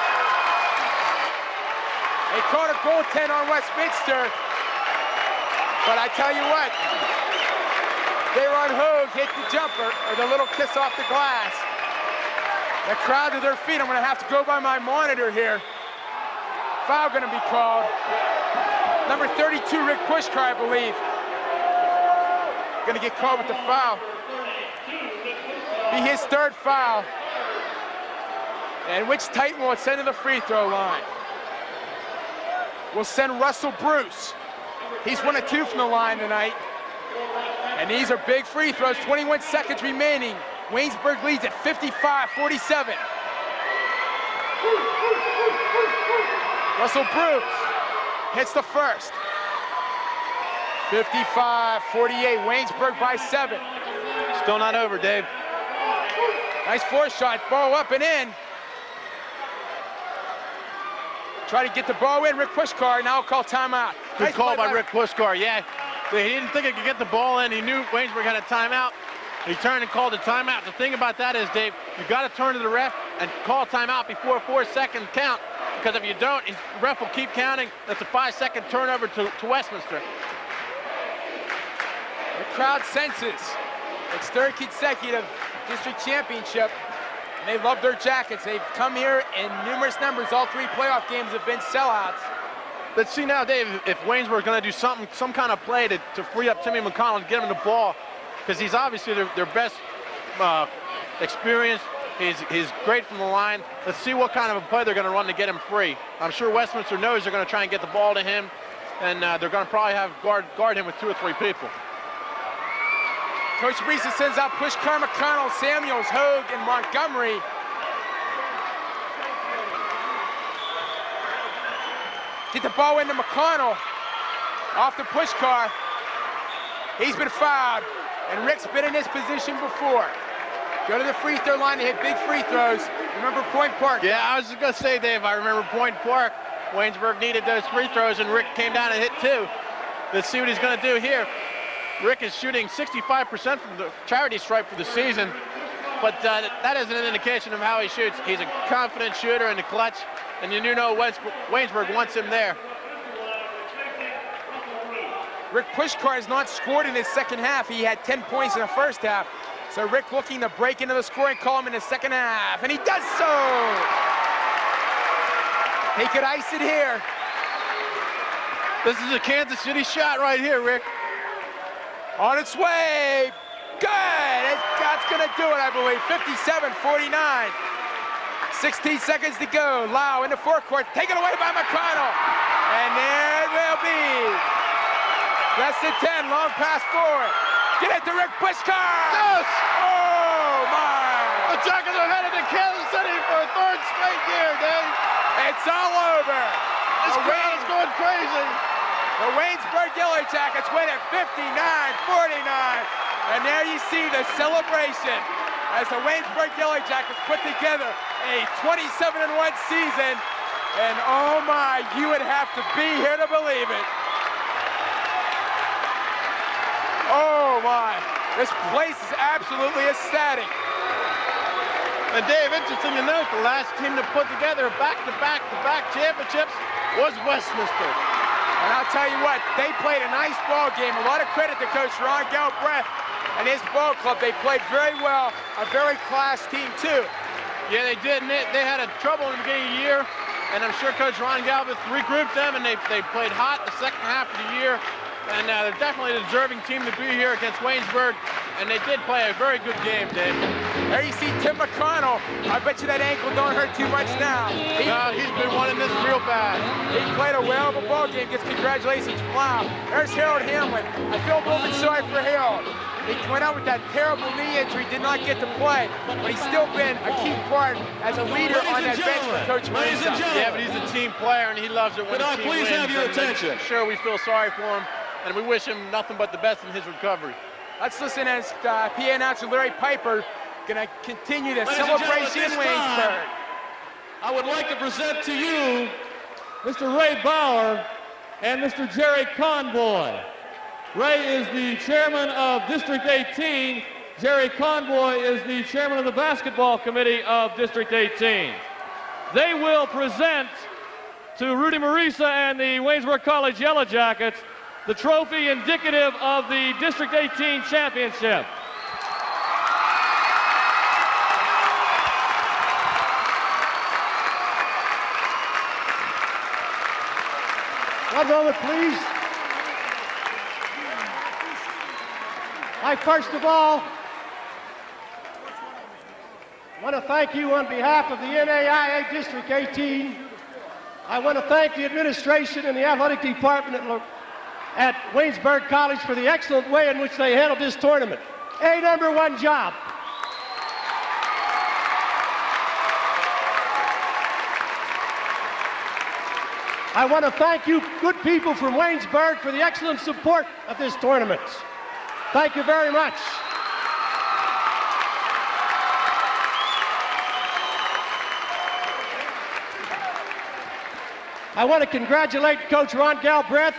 They caught a goaltend on Westminster. But I tell you what, Teron Hogue hit the jumper, or the little kiss off the glass. The crowd to their feet. I'm going to have to go by my monitor here. Foul going to be called. Number 32, Rick Pushkar, I believe. Going to get called with the foul. Be his third foul. And which Titan will send to the free throw line? We'll send Russell Bruce. He's 1 of 2 from the line tonight. And these are big free throws, 21 seconds remaining. Waynesburg leads at 55-47. Russell Bruce hits the first. 55-48, Waynesburg by 7. Still not over, Dave. Nice force shot, ball up and in. Try to get the ball in, Rick Pushkar, now call timeout. Good Nice call play by Rick Pushkar, yeah. He didn't think he could get the ball in. He knew Waynesburg had a timeout. He turned and called a timeout. The thing about that is, Dave, you got to turn to the ref and call a timeout before a 4-second count, because if you don't, the ref will keep counting. That's a 5-second turnover to Westminster. The crowd senses its third consecutive district championship, and they love their Jackets. They've come here in numerous numbers. All 3 playoff games have been sellouts. Let's see now, Dave, if Waynesburg's going to do some kind of play to free up Timmy McConnell and get him the ball, because he's obviously their best experience. He's great from the line. Let's see what kind of a play they're going to run to get him free. I'm sure Westminster knows they're going to try and get the ball to him, and they're going to probably have guard him with 2 or 3 people. Coach Reese sends out Pushkar, McConnell, Samuels, Hogue, and Montgomery. Get the ball into McConnell. Off the Pushkar. He's been fouled, and Rick's been in this position before. Go to the free throw line to hit big free throws. Remember Point Park. Yeah, I was just going to say, Dave, I remember Point Park. Waynesburg needed those free throws, and Rick came down and hit 2. Let's see what he's going to do here. Rick is shooting 65% from the charity stripe for the season, but that isn't an indication of how he shoots. He's a confident shooter in the clutch, and you know Waynesburg wants him there. Rick Pushkar has not scored in his second half. He had 10 points in the first half. So Rick looking to break into the scoring column in the second half, and he does so! He could ice it here. This is a Kansas City shot right here, Rick. On its way, good! That's gonna do it, I believe, 57-49. 16 seconds to go, Lau in the forecourt, taken away by McConnell. And there it will be. Less than 10, long pass forward. Get it to Rick Pushkar! Yes! Oh, my! The Jackets are headed to Kansas City for a 3rd straight year, Dave. It's all over. This crowd is going crazy. The Waynesburg Yellow Jackets win at 59-49. And there you see the celebration as the Waynesburg Yellow Jackets put together a 27-1 season. And oh my, you would have to be here to believe it. Oh my, this place is absolutely ecstatic. And Dave, interesting to note, the last team to put together back-to-back championships was Westminster. And I'll tell you what, they played a nice ball game. A lot of credit to Coach Ron Galbraith and his ball club. They played very well, a very class team too. Yeah, they did. And they had a trouble in the beginning of the year, and I'm sure Coach Ron Galbraith regrouped them, and they played hot the second half of the year. And they're definitely a deserving team to be here against Waynesburg, and they did play a very good game, Dave. There you see Tim McConnell. I bet you that ankle don't hurt too much now. He's been wanting this real bad. He played a whale of a ball game. Gets congratulations from Lau. There's Harold Hamlin. I feel a little bit sorry for Harold. He went out with that terrible knee injury, did not get to play, but he's still been a key part as a leader on that bench for Coach Marisa. Yeah, but he's a team player, and he loves it when the team wins. Could I please have your attention? Sure, we feel sorry for him, and we wish him nothing but the best in his recovery. Let's listen as PA announcer Larry Piper going to continue the celebration in Waynesburg. I would like to present to you Mr. Ray Bauer and Mr. Jerry Conboy. Ray is the chairman of District 18. Jerry Conboy is the chairman of the basketball committee of District 18. They will present to Rudy Marisa and the Waynesburg College Yellow Jackets the trophy indicative of the District 18 championship. One moment, please. First of all, want to thank you on behalf of the NAIA District 18. I want to thank the administration and the athletic department at Waynesburg College for the excellent way in which they handled this tournament. A #1 job. I want to thank you good people from Waynesburg for the excellent support of this tournament. Thank you very much. I want to congratulate Coach Ron Galbraith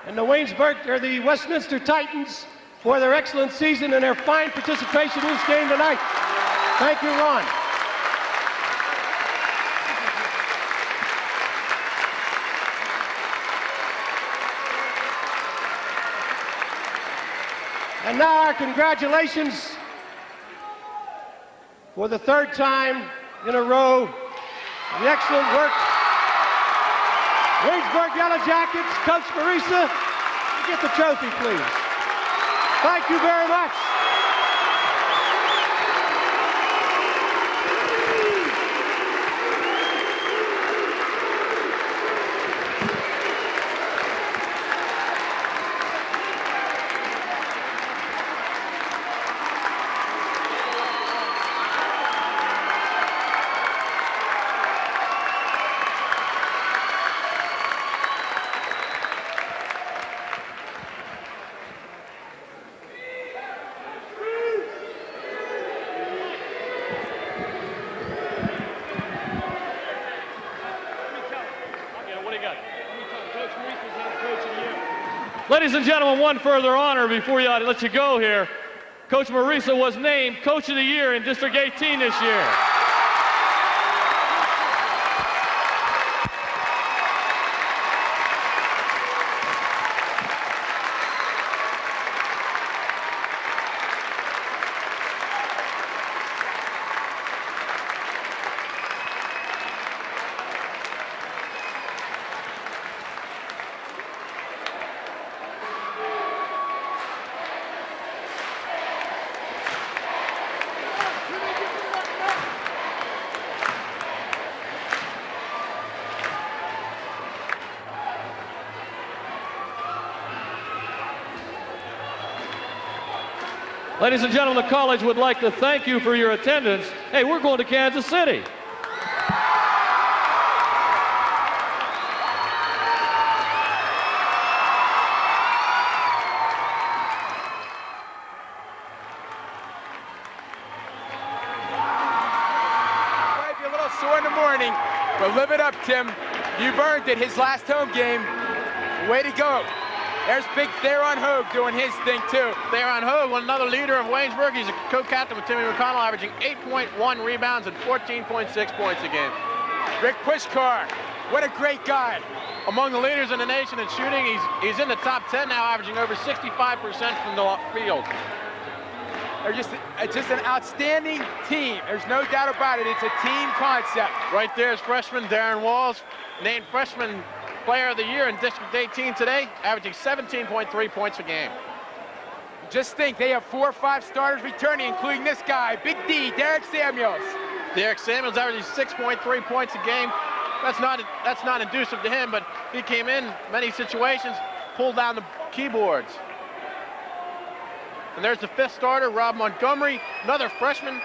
and the Westminster Titans for their excellent season and their fine participation in this game tonight. Thank you, Ron. And now our congratulations for the third time in a row, the excellent work. Waynesburg Yellow Jackets, Coach Marisa, get the trophy, please. Thank you very much. Ladies and gentlemen, one further honor before I let you go here. Coach Marisa was named Coach of the Year in District 18 this year. Ladies and gentlemen, the college would like to thank you for your attendance. Hey, we're going to Kansas City. Might be a little sore in the morning, but live it up, Tim. You've earned it. His last home game. Way to go. There's big Theron Hogue doing his thing, too. Theron Hogue, another leader of Waynesburg. He's a co-captain with Timmy McConnell, averaging 8.1 rebounds and 14.6 points a game. Rick Pushkar, what a great guy. Among the leaders in the nation in shooting, he's in the top 10 now, averaging over 65% from the field. They're just an outstanding team. There's no doubt about it. It's a team concept. Right there is freshman Darren Walls, named Freshman Player of the Year in District 18 today, averaging 17.3 points a game. Just think, they have 4 or 5 starters returning, including this guy, Big D, Derek Samuels. Derek Samuels averaging 6.3 points a game. That's not inducive to him, but he came in many situations, pulled down the keyboards. And there's the 5th starter, Rob Montgomery, another freshman,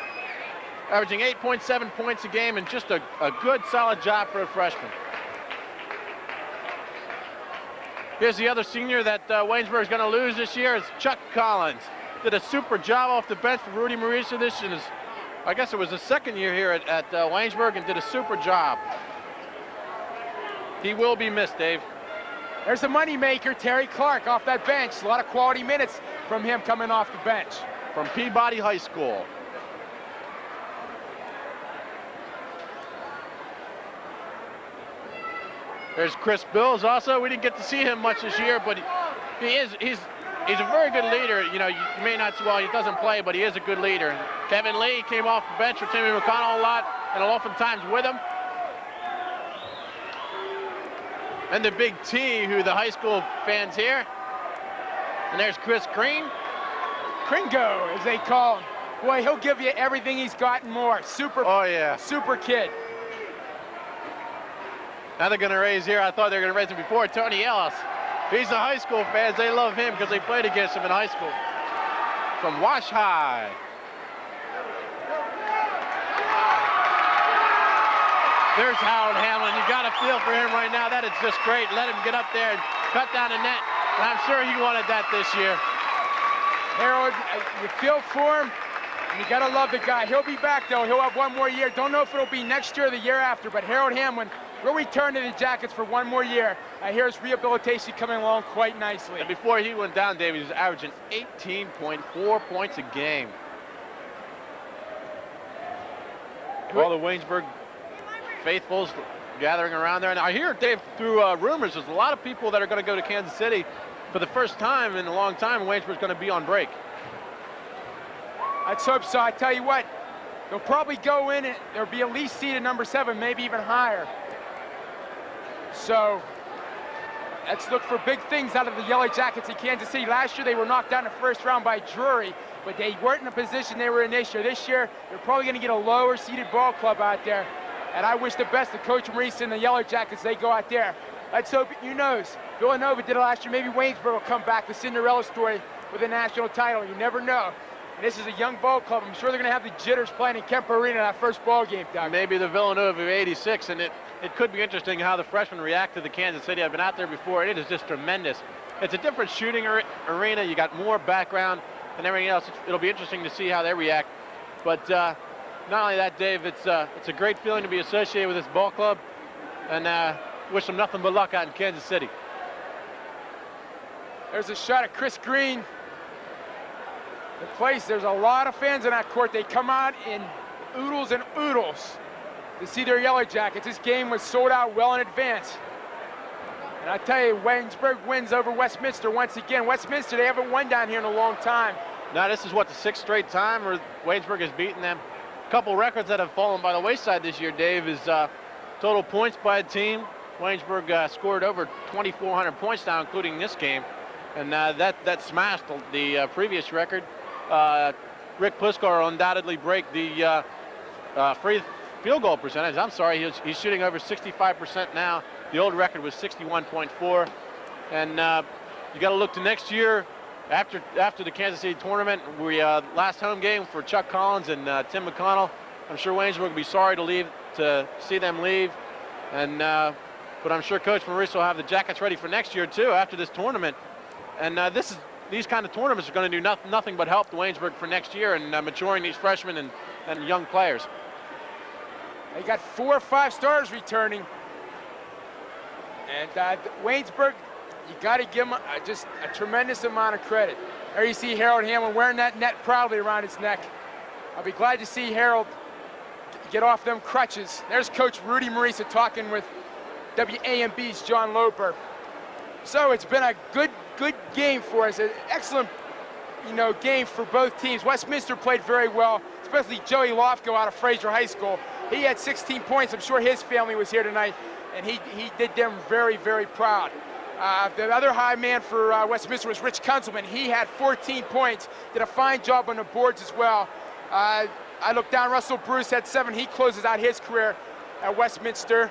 averaging 8.7 points a game, and just a good, solid job for a freshman. Here's the other senior that Waynesburg's going to lose this year, is Chuck Collins. Did a super job off the bench for Rudy Marisa this year. I guess it was his 2nd year here at Waynesburg, and did a super job. He will be missed, Dave. There's a moneymaker, Terry Clark, off that bench. A lot of quality minutes from him coming off the bench. From Peabody High School. There's Chris Bills also. We didn't get to see him much this year, but he's a very good leader. You know, you may not see, well, he doesn't play, but he is a good leader. Kevin Lee came off the bench with Timmy McConnell a lot, and oftentimes with him. And the Big T, who the high school fans here. And there's Chris Green. Kringo, as they call him. Boy, he'll give you everything he's got and more. Super. Oh, yeah. Super kid. Now they're going to raise here. I thought they were going to raise him before. Tony Ellis. He's the high school fans. They love him because they played against him in high school. From Wash High. There's Howard Hamlin. You got a feel for him right now. That is just great. Let him get up there and cut down the net. And I'm sure he wanted that this year. Harold, you feel for him. You gotta love the guy. He'll be back though. He'll have one more year. Don't know if it'll be next year or the year after, but Harold Hamlin will return to the Jackets for one more year. I hear his rehabilitation coming along quite nicely. And before he went down, Dave, he was averaging 18.4 points a game. All the Waynesburg faithfuls gathering around there. And I hear, Dave, through rumors, there's a lot of people that are going to go to Kansas City for the first time in a long time. Waynesburg's going to be on break. Let's hope so. I tell you what, they'll probably go in and there'll be at least seeded number 7, maybe even higher. So let's look for big things out of the Yellow Jackets in Kansas City. Last year they were knocked out in the first round by Drury, but they weren't in the position they were in this year. This year they're probably going to get a lower seeded ball club out there. And I wish the best to Coach Maurice and the Yellow Jackets. They go out there. Let's hope, who knows, Villanova did it last year. Maybe Waynesburg will come back, the Cinderella story, with a national title. You never know. And this is a young ball club. I'm sure they're going to have the jitters playing in Kemper Arena that first ball game, Doug. Maybe the Villanova of '86, and it could be interesting how the freshmen react to the Kansas City. I've been out there before, and it is just tremendous. It's a different shooting arena. You got more background and everything else. It'll be interesting to see how they react. But not only that, Dave, it's a great feeling to be associated with this ball club, and wish them nothing but luck out in Kansas City. There's a shot at Chris Green. The place, there's a lot of fans in that court. They come out in oodles and oodles to see their Yellow Jackets. This game was sold out well in advance. And I tell you, Waynesburg wins over Westminster once again. Westminster, they haven't won down here in a long time. Now this is what, the 6th straight time where Waynesburg has beaten them. A couple records that have fallen by the wayside this year, Dave, is total points by a team. Waynesburg scored over 2,400 points now, including this game. And that smashed the previous record. Rick Puskar will undoubtedly break the free field goal percentage. I'm sorry, he's shooting over 65% now. The old record was 61.4. And you got to look to next year after the Kansas City tournament. We last home game for Chuck Collins and Tim McConnell. I'm sure Waynesburg will be sorry to see them leave. And but I'm sure Coach Maurice will have the Jackets ready for next year too after this tournament. And these kind of tournaments are going to do nothing but help Waynesburg for next year and maturing these freshmen and young players. They got 4 or 5 stars returning. And Waynesburg, you got to give them just a tremendous amount of credit. There you see Harold Hamlin wearing that net proudly around his neck. I'll be glad to see Harold get off them crutches. There's Coach Rudy Maurice talking with WAMB's John Loper. So it's been a good game for us. An excellent, game for both teams. Westminster played very well, especially Joey Lofko out of Fraser High School. He had 16 points. I'm sure his family was here tonight, and he did them very, very proud. The other high man for Westminster was Rich Kunzelman. He had 14 points, did a fine job on the boards as well. I looked down, Russell Bruce had 7. He closes out his career at Westminster.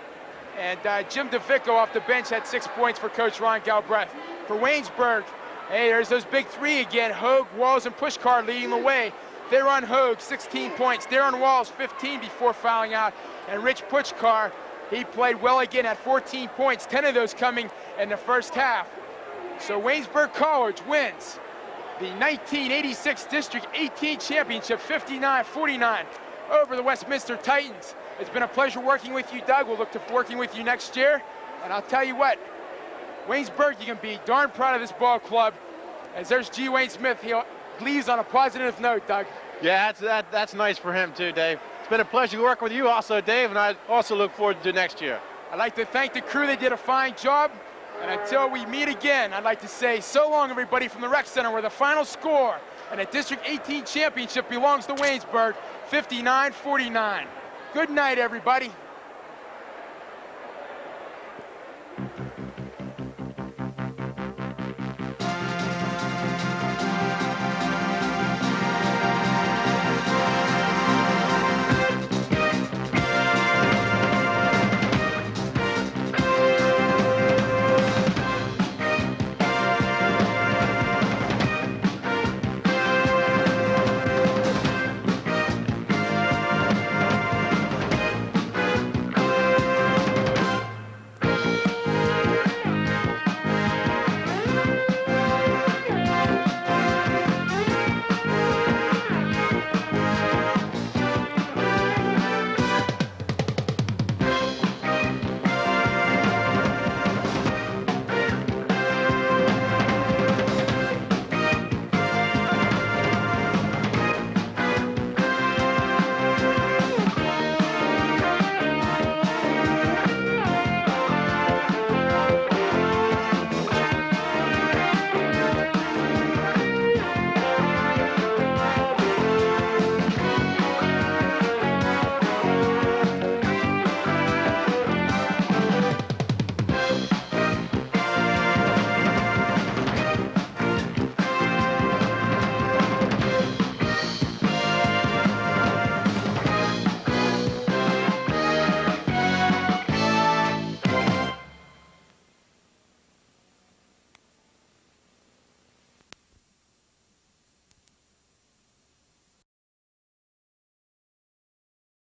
And Jim DeVicco off the bench had 6 points for Coach Ron Galbraith. For Waynesburg, hey, there's those big 3 again. Hogue, Walls, and Pushkar leading the way. Theron Hogue, 16 points. Darren Walls, 15 before fouling out. And Rich Pushkar, he played well again at 14 points, 10 of those coming in the first half. So Waynesburg College wins the 1986 District 18 Championship, 59-49 over the Westminster Titans. It's been a pleasure working with you, Doug. We'll look to working with you next year. And I'll tell you what, Waynesburg, you can be darn proud of this ball club. As there's G. Wayne Smith, he leaves on a positive note, Doug. Yeah, that's nice for him too, Dave. It's been a pleasure working with you also, Dave, and I also look forward to next year. I'd like to thank the crew. They did a fine job. And until we meet again, I'd like to say so long, everybody, from the Rec Center, where the final score and the District 18 Championship belongs to Waynesburg, 59-49. Good night, everybody.